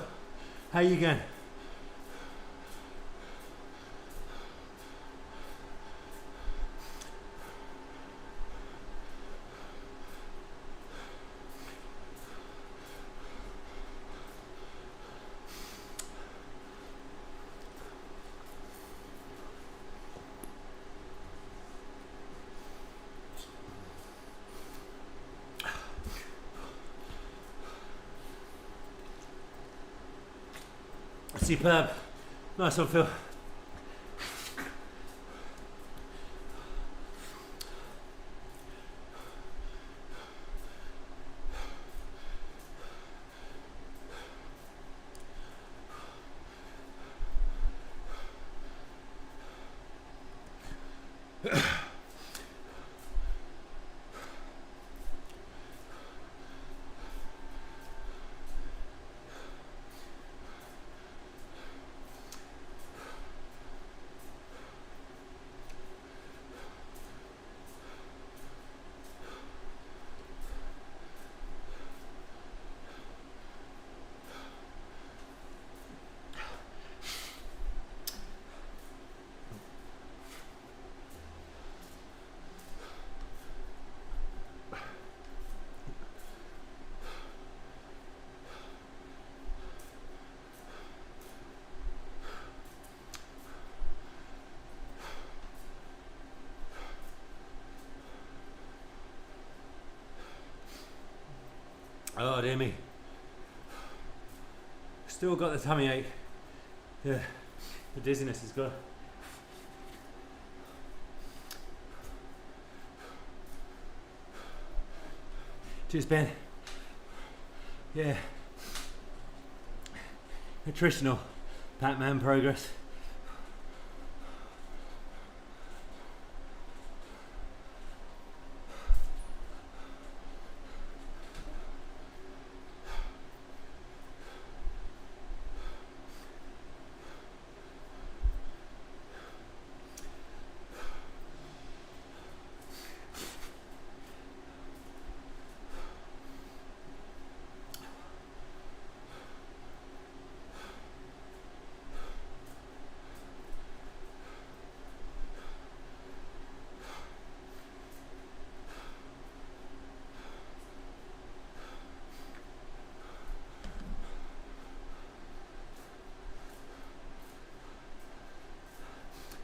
How you going? Superb. Nice one, Phil. Oh dear me. Still got the tummy ache. Yeah, the dizziness has got. Cheers, Ben. Yeah. Nutritional Pac-Man progress.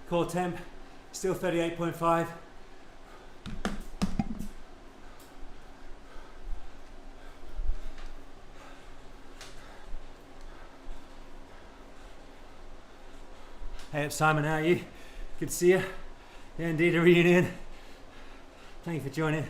Core temp, still 38.5. Hey up Simon, how are you? Good to see you. Yeah, indeed a reunion. Thank you for joining.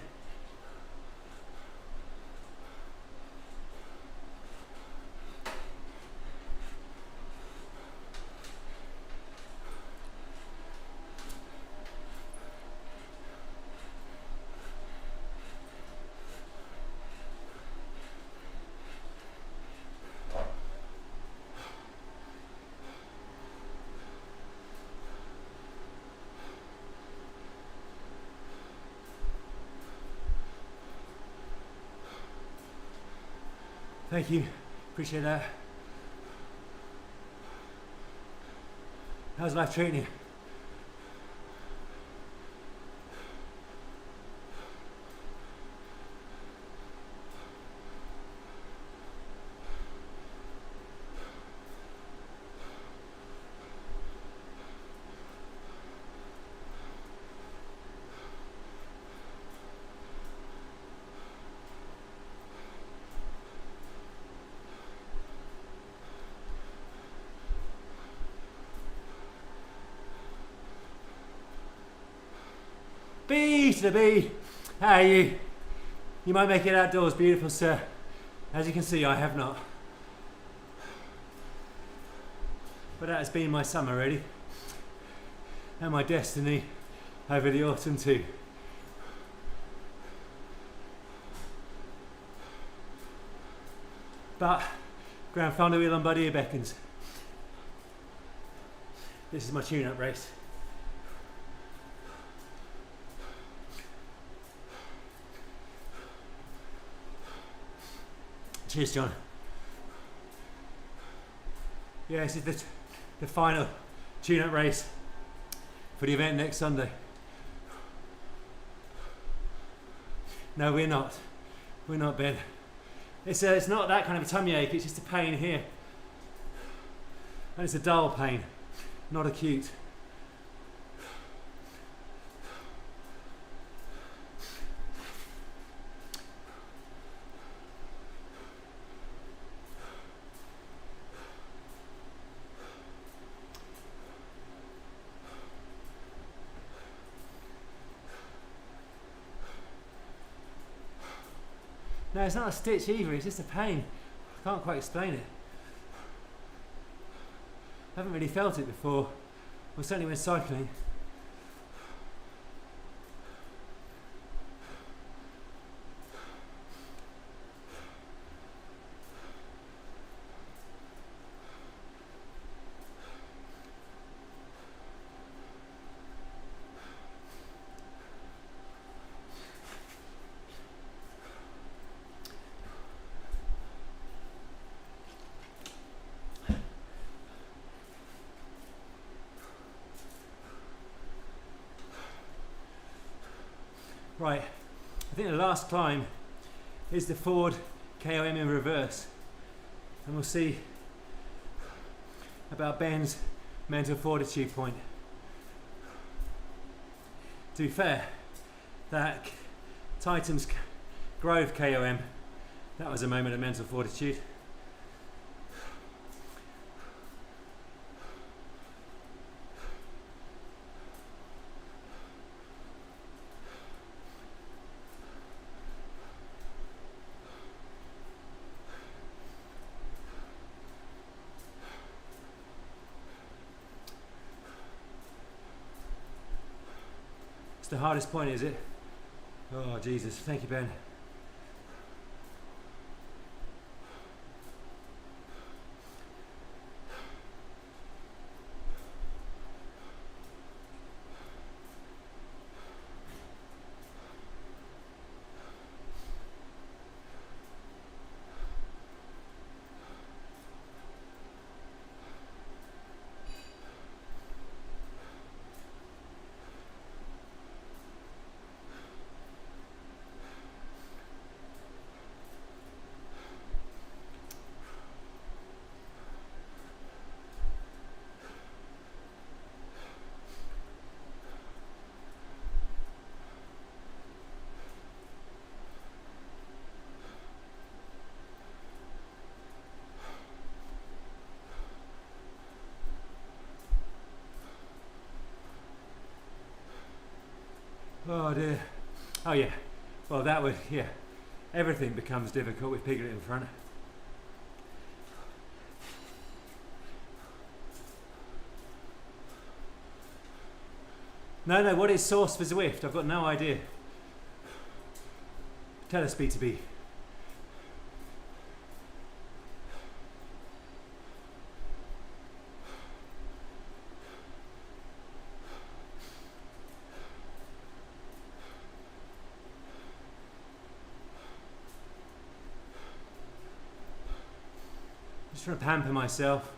Thank you, appreciate that. How's life treating you? B to the B. How are you? You might make it outdoors, beautiful sir. As you can see, I have not. But that has been my summer really. And my destiny over the autumn too. But Grand Final Wheel on Buddy beckons. This is my tune-up race. Cheers, John. Yeah, this is the final tune-up race for the event next Sunday. No, we're not. We're not, Ben. It's not that kind of a tummy ache, it's just a pain here. And it's a dull pain, not acute. No, it's not a stitch either, it's just a pain. I can't quite explain it. I haven't really felt it before, well certainly when cycling. Right, I think the last climb is the forward KOM in reverse, and we'll see about Ben's mental fortitude point. To be fair, that Titan's Grove KOM, that was a moment of mental fortitude. It's the hardest point, is it? Oh, Jesus. Thank you, Ben. Oh dear. Oh yeah. Well, that would, yeah. Everything becomes difficult with Piglet in front. No, what is source for Zwift? I've got no idea. Tell us, B2B. Just trying to pamper myself.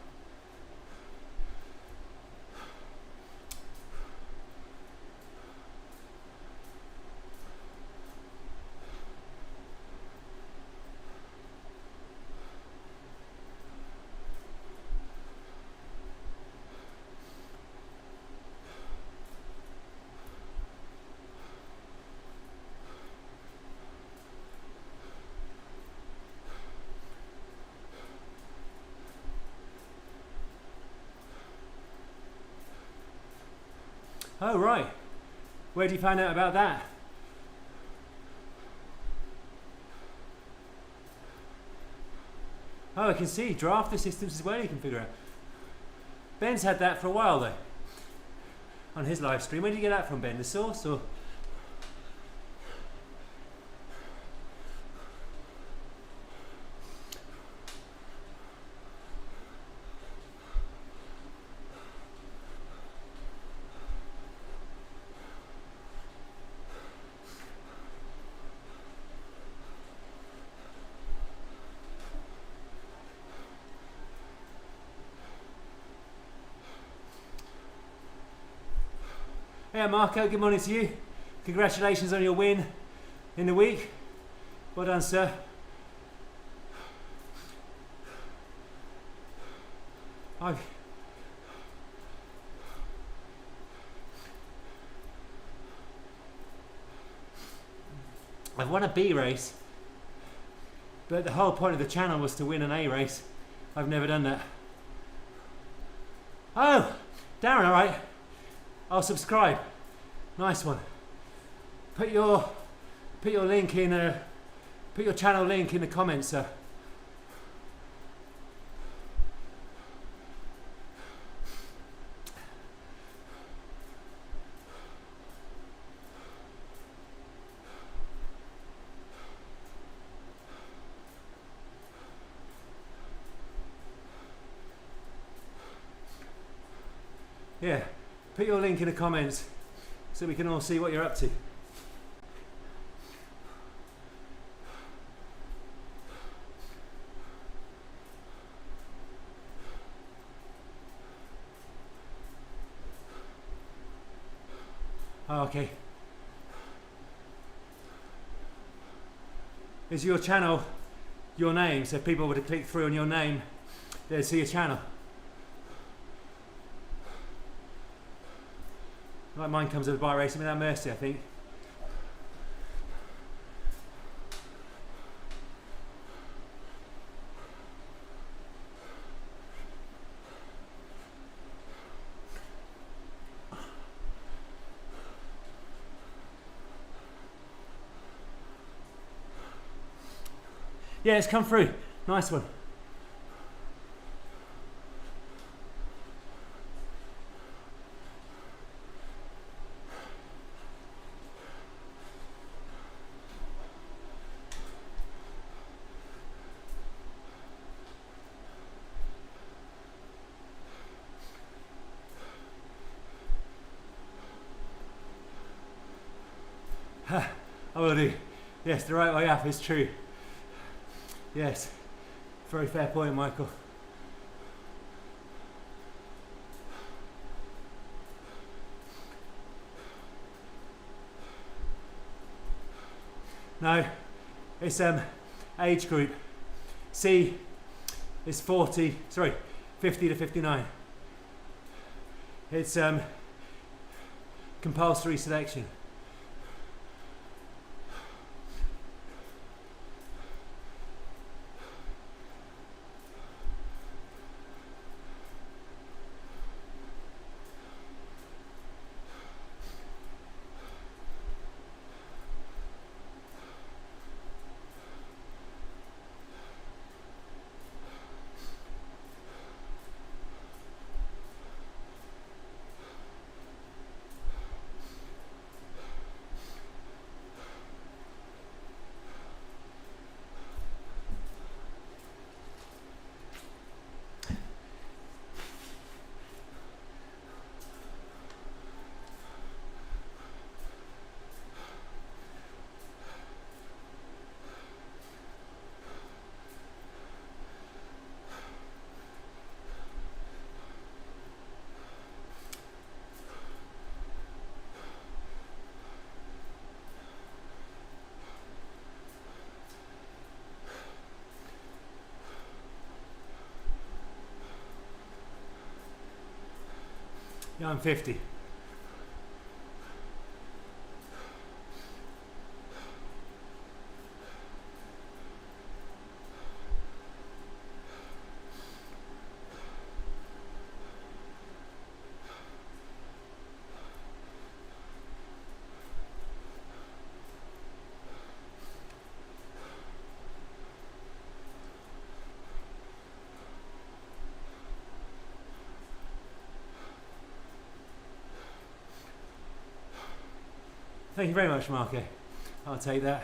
Oh, right. Where did you find out about that? Oh, I can see. Draft the systems as well you can figure out. Ben's had that for a while, though. On his live stream. Where did you get that from, Ben? The source, or...? Yeah, Marco, good morning to you. Congratulations on your win in the week. Well done, sir. I've won a B race, but the whole point of the channel was to win an A race. I've never done that. Oh, Darren, all right. I'll subscribe. Nice one. Put your link in. Put your channel link in the comments, sir. Yeah, put your link in the comments so we can all see what you're up to. Oh, okay. Is your channel your name? So if people were to click through on your name, they'd see your channel. Like mine comes with a bike racing without mercy, I think. Yeah, it's come through. Nice one. I will do. Yes, the right way up is true. Yes, very fair point, Michael. No, it's age group. C is 50 to 59. It's compulsory selection. Yeah, I'm 50. Thank you very much, Marco. I'll take that.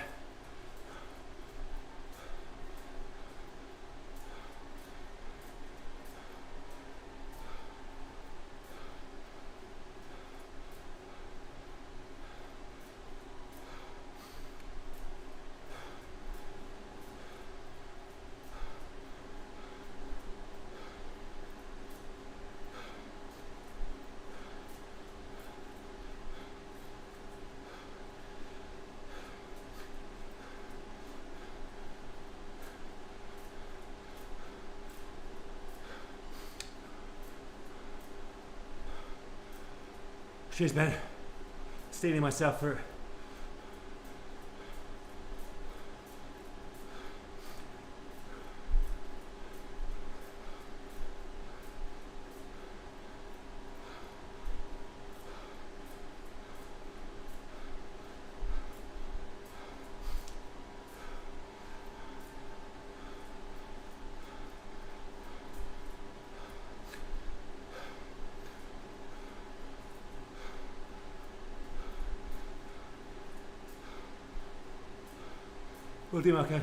Cheers, man. Stealing myself for it. Will do, Marco.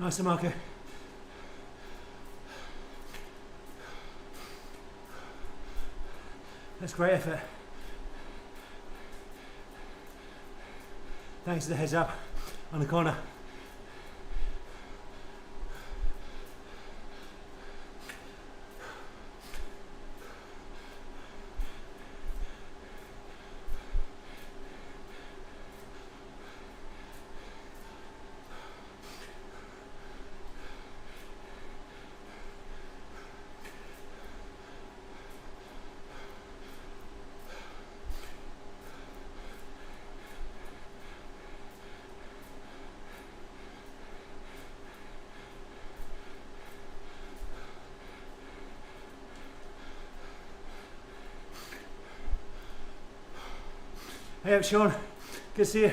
Nice, Marco. That's great effort. Thanks for the heads up on the corner. Hey up, Sean. Good to see you.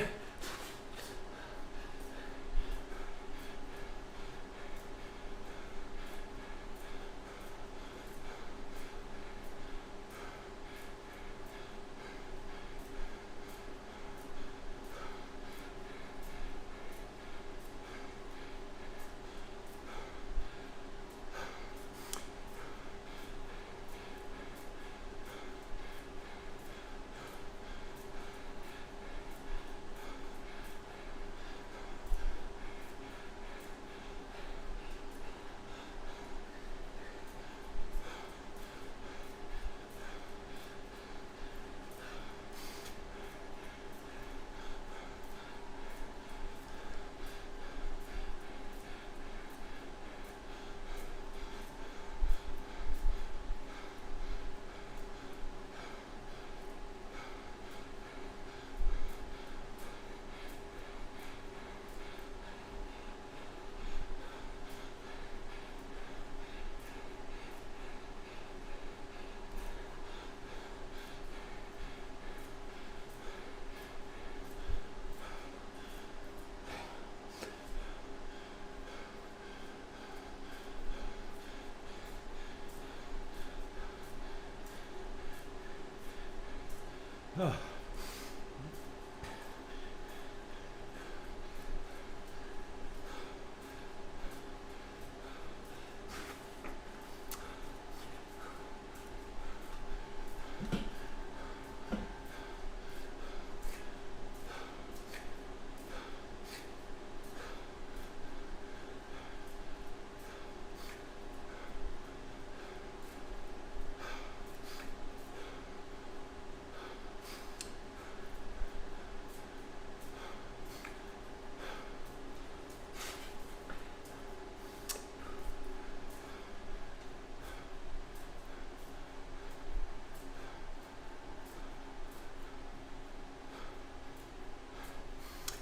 Oh.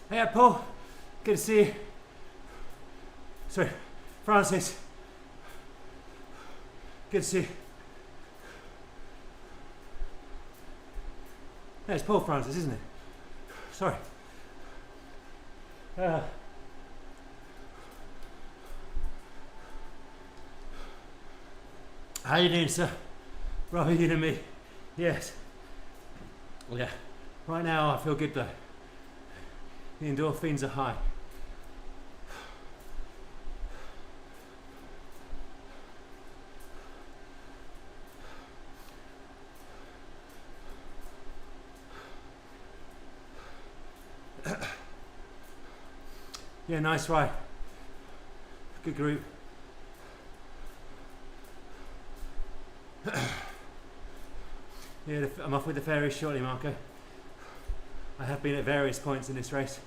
Hey, Paul. Good to see you. Sorry, Francis. Good to see you. No, it's Paul Francis, isn't it? Sorry. How you doing, sir? Rather you than me. Yes. Yeah. Right now I feel good though. The endorphins are high. Yeah, nice ride. Good group. Yeah, I'm off with the fairies shortly, Marco. I have been at various points in this race.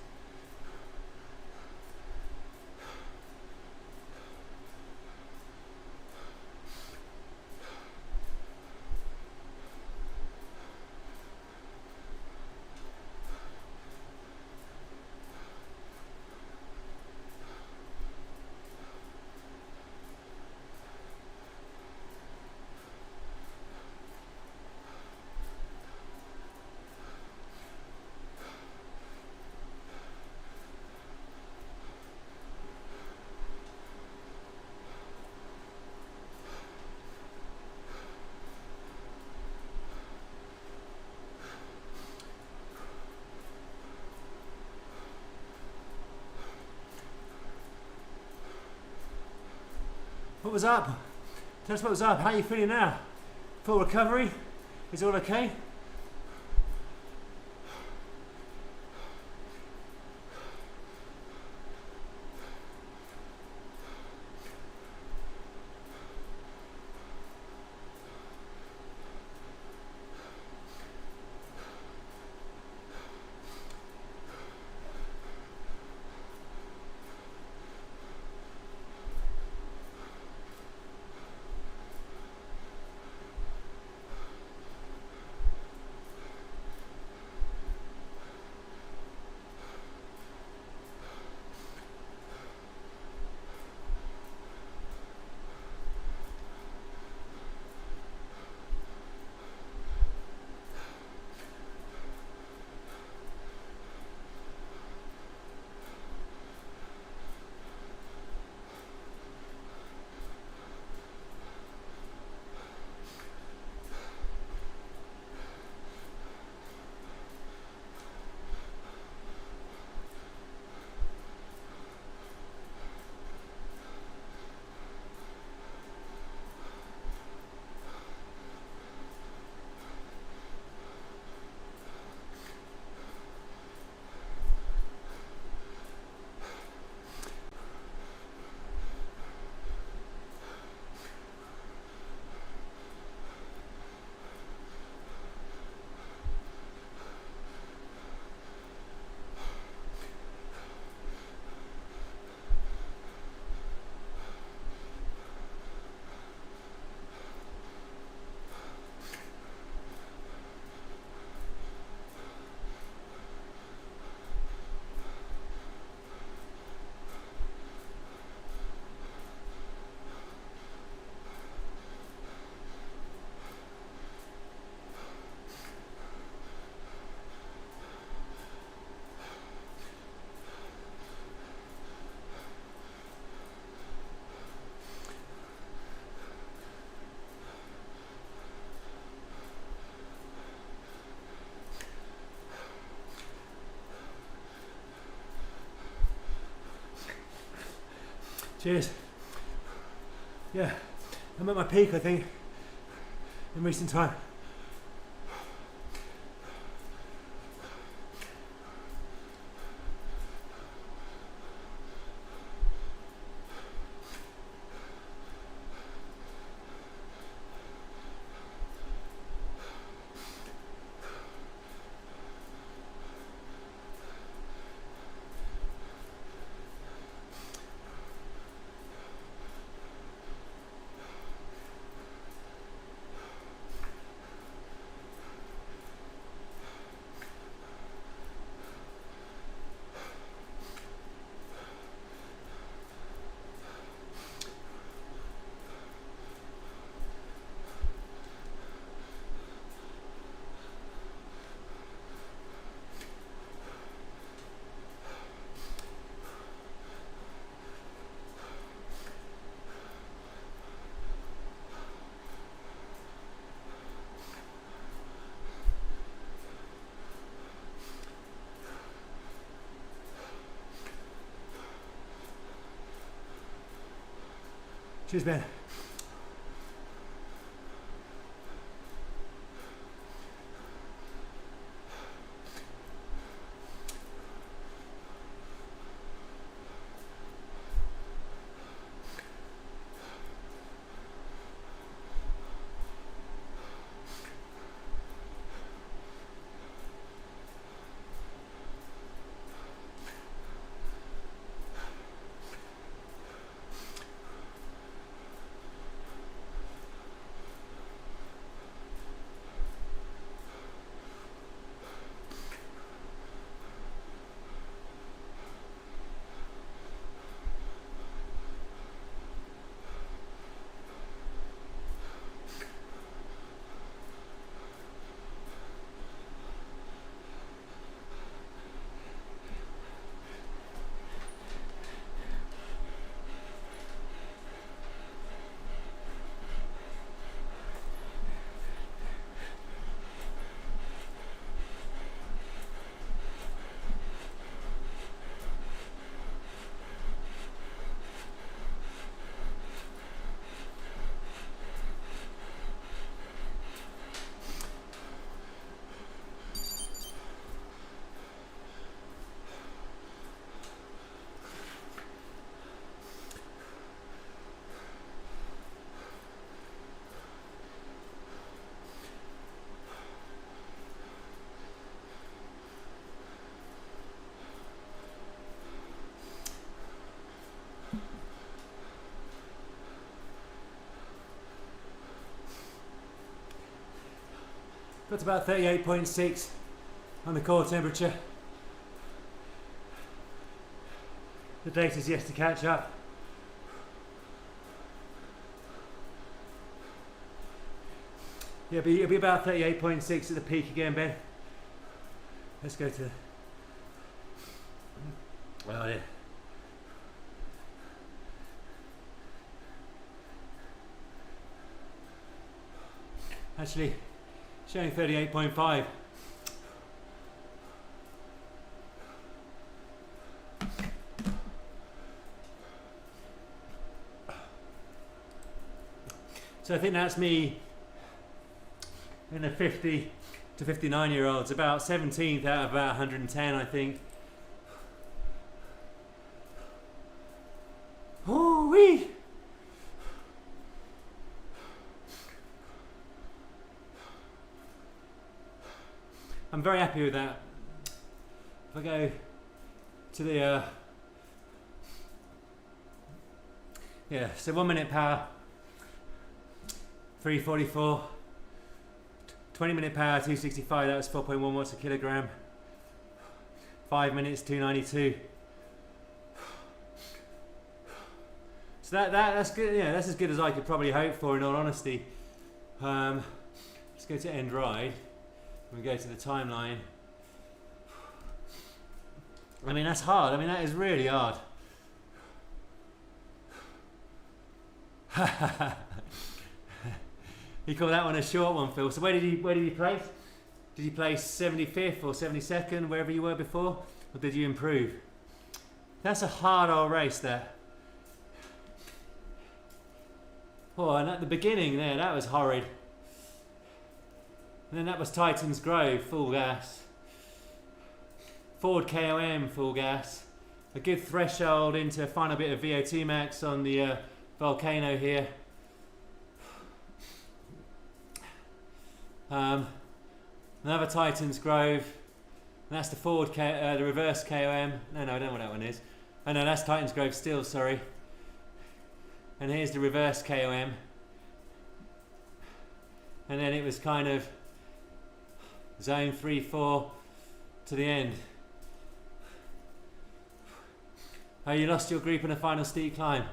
What was up? Tell us what was up. How are you feeling now? Full recovery? Is all okay? Cheers. Yeah, I'm at my peak, I think, in recent time. Cheers, Ben. Got to about 38.6 on the core temperature. The data's yet to catch up. Yeah, it'll be about 38.6 at the peak again, Ben. Let's go to... Oh, yeah. Actually, showing 38.5. So I think that's me in the 50 to 59 year olds, about 17th out of about 110, I think. Ooh-wee! I'm very happy with that. If I go to the yeah, so 1 minute power, 344, 20 minute power, 265, that was 4.1 watts a kilogram, 5 minutes, 292. So that's good. Yeah, that's as good as I could probably hope for, in all honesty. Let's go to end ride. We go to the timeline. I mean, that's hard. I mean, that is really hard. You call that one a short one, Phil. So where did he place? Did you place 75th or 72nd, wherever you were before, or did you improve? That's a hard old race there. Oh, and at the beginning there, that was horrid. And then that was Titans Grove, full gas. Ford KOM, full gas. A good threshold into a final bit of VO2 max on the Volcano here. Another Titans Grove. And that's the Ford, the reverse KOM. No, I don't know what that one is. Oh no, that's Titans Grove still, sorry. And here's the reverse KOM. And then it was kind of zone 3-4 to the end. Oh, you lost your group in a final steep climb.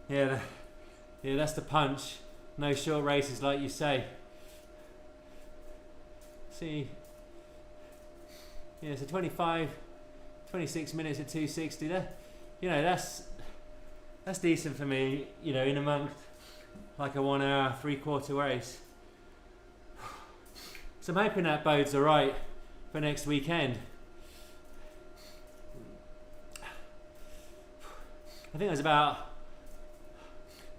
Yeah, that's the punch. No short races, like you say. See, yeah, so 26 minutes at 260 there. You know, that's decent for me, you know, in amongst like a 1 hour, 3/4 race. So I'm hoping that bodes alright for next weekend. I think there's about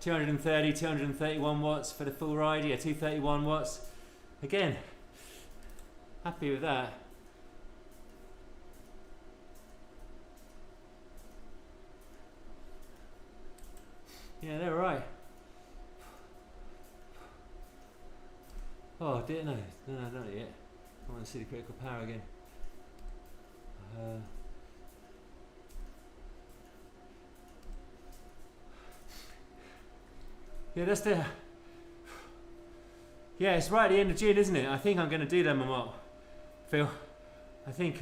230, 231 watts for the full ride. Yeah, 231 watts. Again, happy with that. Yeah, they're right. Oh, I didn't know. No, I don't know yet. I want to see the critical power again. Yeah, that's the. Yeah, it's right at the end of June, isn't it? I think I'm going to do them or what, Phil. I think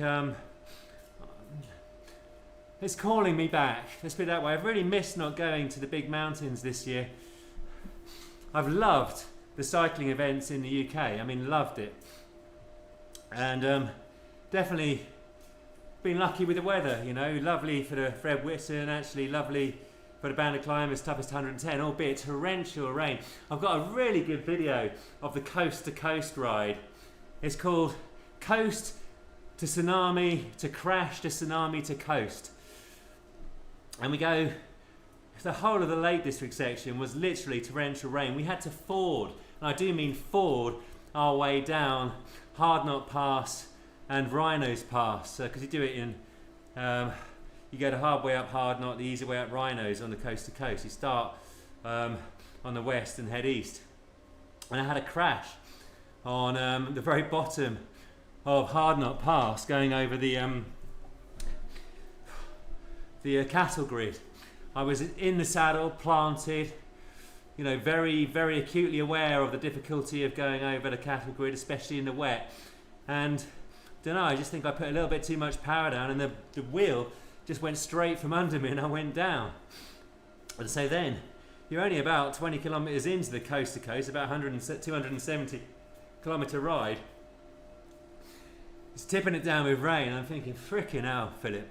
it's calling me back. Let's put it that way. I've really missed not going to the big mountains this year. I've loved the cycling events in the UK. I mean, loved it. And definitely been lucky with the weather, you know. Lovely for the Fred Whitson, actually lovely for the Band of Climbers toughest 110, albeit torrential rain. I've got a really good video of the coast to coast ride. It's called Coast to Tsunami to Crash to Tsunami to Coast. And we go, the whole of the Lake District section was literally torrential rain. We had to ford, and I do mean ford, our way down Hard Knot Pass and Rhinos Pass. Because you do it in, you go the hard way up Hard Knot, the easy way up Rhinos on the coast to coast. You start on the west and head east. And I had a crash on the very bottom of Hard Knot Pass going over the cattle grid. I was in the saddle, planted, you know, very, very acutely aware of the difficulty of going over the cattle grid, especially in the wet. And don't know, I just think I put a little bit too much power down, and the wheel just went straight from under me and I went down. And so then, you're only about 20 kilometres into the coast to coast, about 270 kilometre ride. It's tipping it down with rain. I'm thinking, frickin' hell, Philip.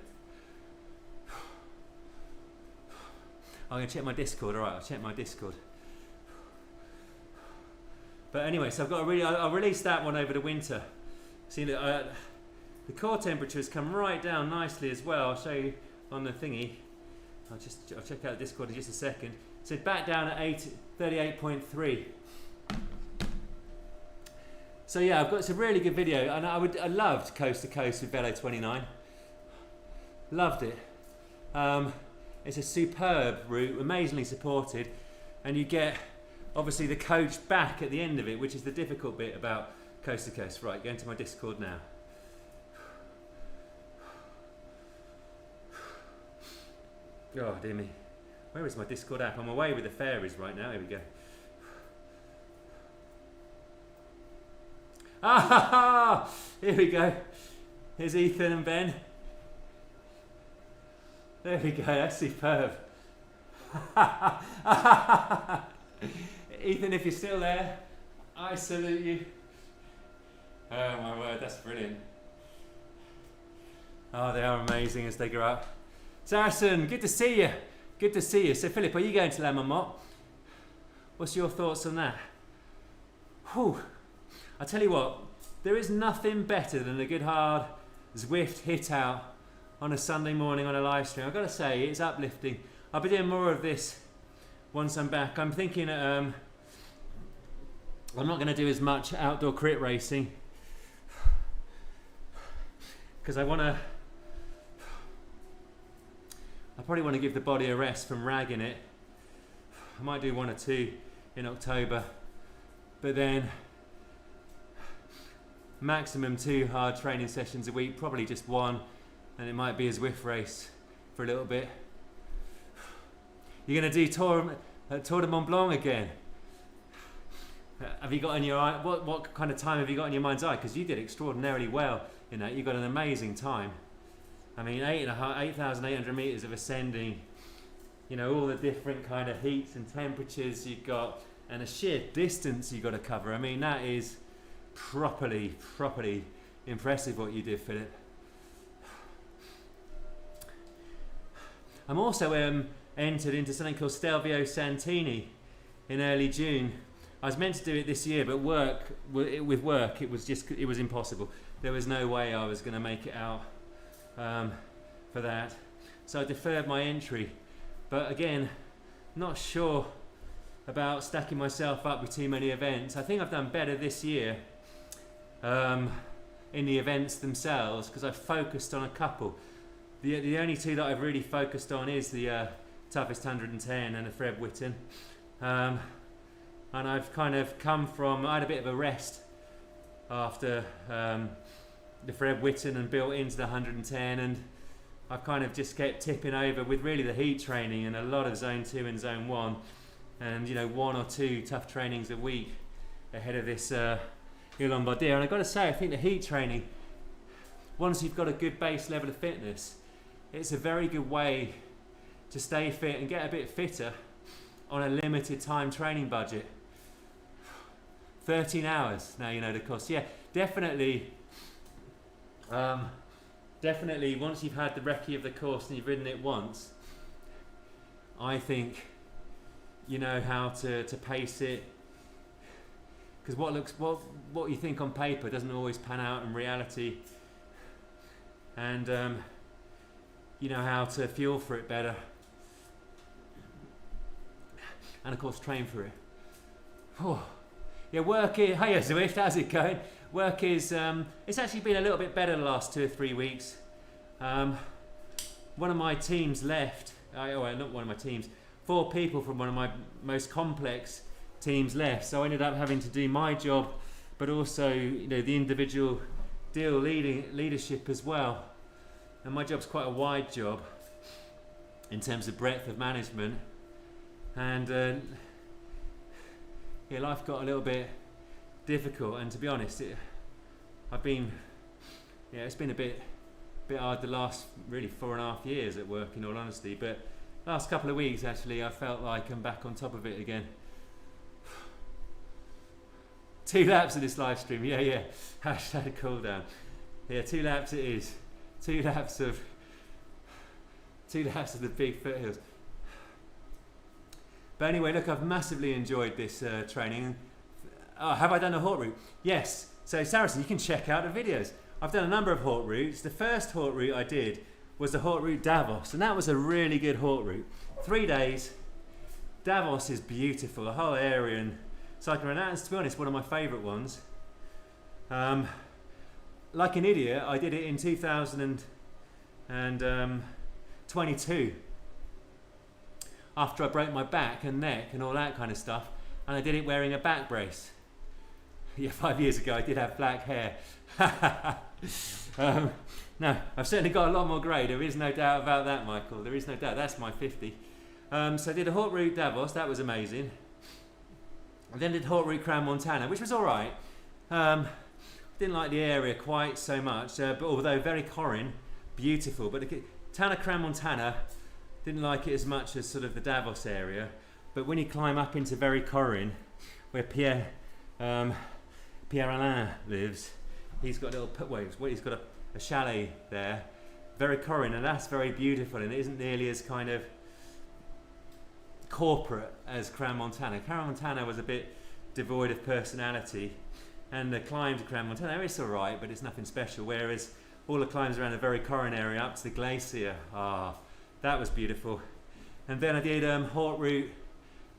I'm going to check my Discord. Alright, I'll check my Discord. But anyway, so I've got I released that one over the winter. See, the core temperature has come right down nicely as well. I'll show you on the thingy. I'll check out the Discord in just a second. So back down at 38.3. So yeah, it's a really good video, and I loved Coast to Coast with Velo 29. Loved it. It's a superb route, amazingly supported, and you get obviously the coach back at the end of it, which is the difficult bit about Coast to Coast. Right, go into my Discord now. Oh dear me, where is my Discord app? I'm away with the fairies right now. Here we go. Ah, here we go. Here's Ethan and Ben. There we go, that's superb. Ethan, if you're still there, I salute you. Oh my word, that's brilliant. Oh, they are amazing as they grow up. Saracen, good to see you. Good to see you. So Philip, are you going to La Marmotte? What's your thoughts on that? Whew. I tell you what, there is nothing better than a good hard Zwift hit out on a Sunday morning on a live stream. I've got to say, it's uplifting. I'll be doing more of this once I'm back. I'm thinking I'm not going to do as much outdoor crit racing because I probably want to give the body a rest from ragging it. I might do 1 or 2 in October, but then maximum 2 hard training sessions a week, probably just 1, and it might be a Zwift race for a little bit. You're going to do Tour de Mont Blanc again. Have you got in your eye, what kind of time have you got in your mind's eye? Because you did extraordinarily well in that. You got an amazing time. I mean, 8,800 meters of ascending. You know, all the different kind of heats and temperatures you've got, and the sheer distance you've got to cover. I mean, that is properly impressive what you did, Philip. I'm also entered into something called Stelvio Santini in early June. I was meant to do it this year, but with work it was impossible. There was no way I was going to make it out for that, so I deferred my entry. But again, not sure about stacking myself up with too many events. I think I've done better this year in the events themselves because I've focused on a couple. The only two that I've really focused on is the toughest 110 and the Fred Whitten. And I've kind of come from, I had a bit of a rest after the Fred Whitten and built into the 110, and I've kind of just kept tipping over with really the heat training and a lot of zone 2 and zone 1, and 1 or 2 tough trainings a week ahead of this Lombardia. And I've got to say, I think the heat training, once you've got a good base level of fitness, it's a very good way to stay fit and get a bit fitter on a limited time training budget. 13 hours, now you know the cost. Yeah, definitely once you've had the recce of the course and you've ridden it once, I think you know how to pace it, because what you think on paper doesn't always pan out in reality, and you know how to fuel for it better, and of course train for it. Oh. Yeah, work is, hiya Zwift, how's it going? Work is, it's actually been a little bit better the last 2 or 3 weeks. One of my teams left, not one of my teams, 4 people from one of my most complex teams left, so I ended up having to do my job, but also the individual deal leadership as well. And my job's quite a wide job in terms of breadth of management, and life got a little bit difficult, and to be honest, it's been a bit hard the last really 4.5 years at work, in all honesty. But last couple of weeks, actually, I felt like I'm back on top of it again. 2 laps of this live stream, yeah. Hashtag cool down. Yeah, 2 laps it is. 2 laps of the big foothills. But anyway, look, I've massively enjoyed this training. Oh, have I done a Hort route? Yes. So Saracen, you can check out the videos. I've done a number of Hort routes. The first Hort route I did was the Hort route Davos, and that was a really good Hort route. 3 days. Davos is beautiful, the whole area, and cycling around. That's, to be honest, one of my favourite ones. Like an idiot, I did it in 2022. After I broke my back and neck and all that kind of stuff, and I did it wearing a back brace. Yeah, 5 years ago I did have black hair. No, I've certainly got a lot more grey, there is no doubt about that, Michael, there is no doubt, that's my 50. So I did a Hort route Davos, that was amazing. I then did Hort route Crown Montana, which was alright. Didn't like the area quite so much, but although very Corin, beautiful. But the town of Crown Montana, didn't like it as much as sort of the Davos area. But when you climb up into very Corin, where Pierre Alain lives, he's got a he's got a chalet there, very Corin, and that's very beautiful, and it isn't nearly as kind of corporate as Crown Montana. Crown Montana was a bit devoid of personality, and the climb to Crown Montana, it's alright, but it's nothing special, whereas all the climbs around the very Corin area up to the glacier, that was beautiful. And then I did Hort route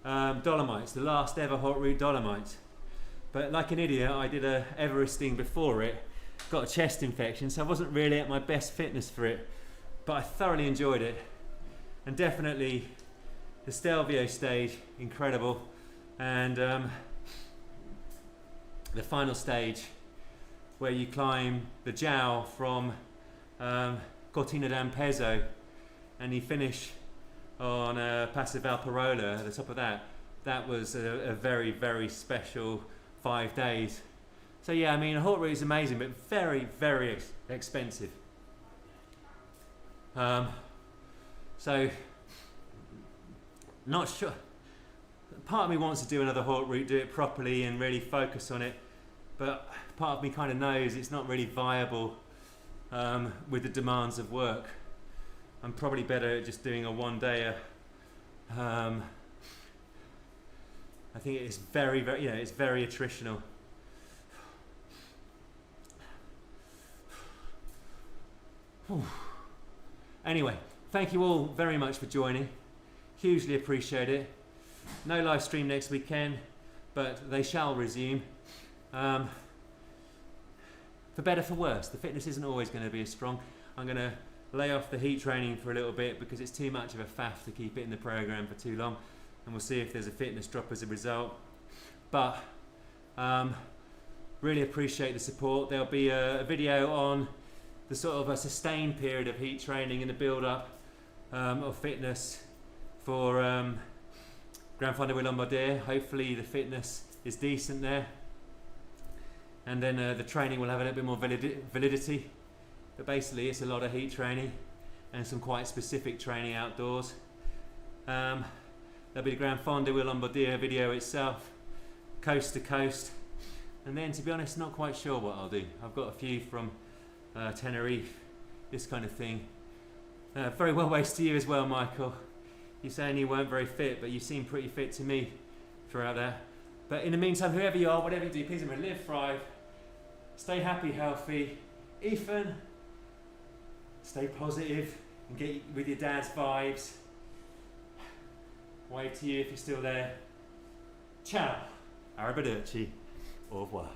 Dolomites, the last ever Hort route Dolomites. But like an idiot, I did a Everesting before it, got a chest infection, so I wasn't really at my best fitness for it, but I thoroughly enjoyed it. And definitely the Stelvio stage, incredible. And the final stage, where you climb the Jow from Cortina d'Ampezzo, and you finish on Passo Valparola at the top of that. That was a very, very special 5 days. So yeah, I mean, a Hort route is amazing, but very, very expensive. So, not sure. Part of me wants to do another Hort route, do it properly and really focus on it, but part of me kind of knows it's not really viable with the demands of work. I'm probably better at just doing a one-dayer. I think it is very, very, it's very attritional. Anyway, thank you all very much for joining. Hugely appreciate it. No live stream next weekend, but they shall resume. For better, for worse, the fitness isn't always going to be as strong. I'm going to lay off the heat training for a little bit because it's too much of a faff to keep it in the program for too long, and we'll see if there's a fitness drop as a result. But really appreciate the support. There'll be a video on the sort of a sustained period of heat training and the build-up of fitness for Grand Fondo with Lombardia. Hopefully the fitness is decent there, and then the training will have a little bit more validity. But basically it's a lot of heat training and some quite specific training outdoors. There'll be the Grand Fondo with Lombardia video itself, coast to coast, and then to be honest not quite sure what I'll do. I've got a few from Tenerife, this kind of thing. Very well wished to you as well, Michael. You're saying you weren't very fit, but you seem pretty fit to me throughout that. But in the meantime, whoever you are, whatever you do, please remember, live, thrive, stay happy, healthy. Ethan, stay positive and get with your dad's vibes. Wave to you if you're still there. Ciao. Arrivederci. Au revoir.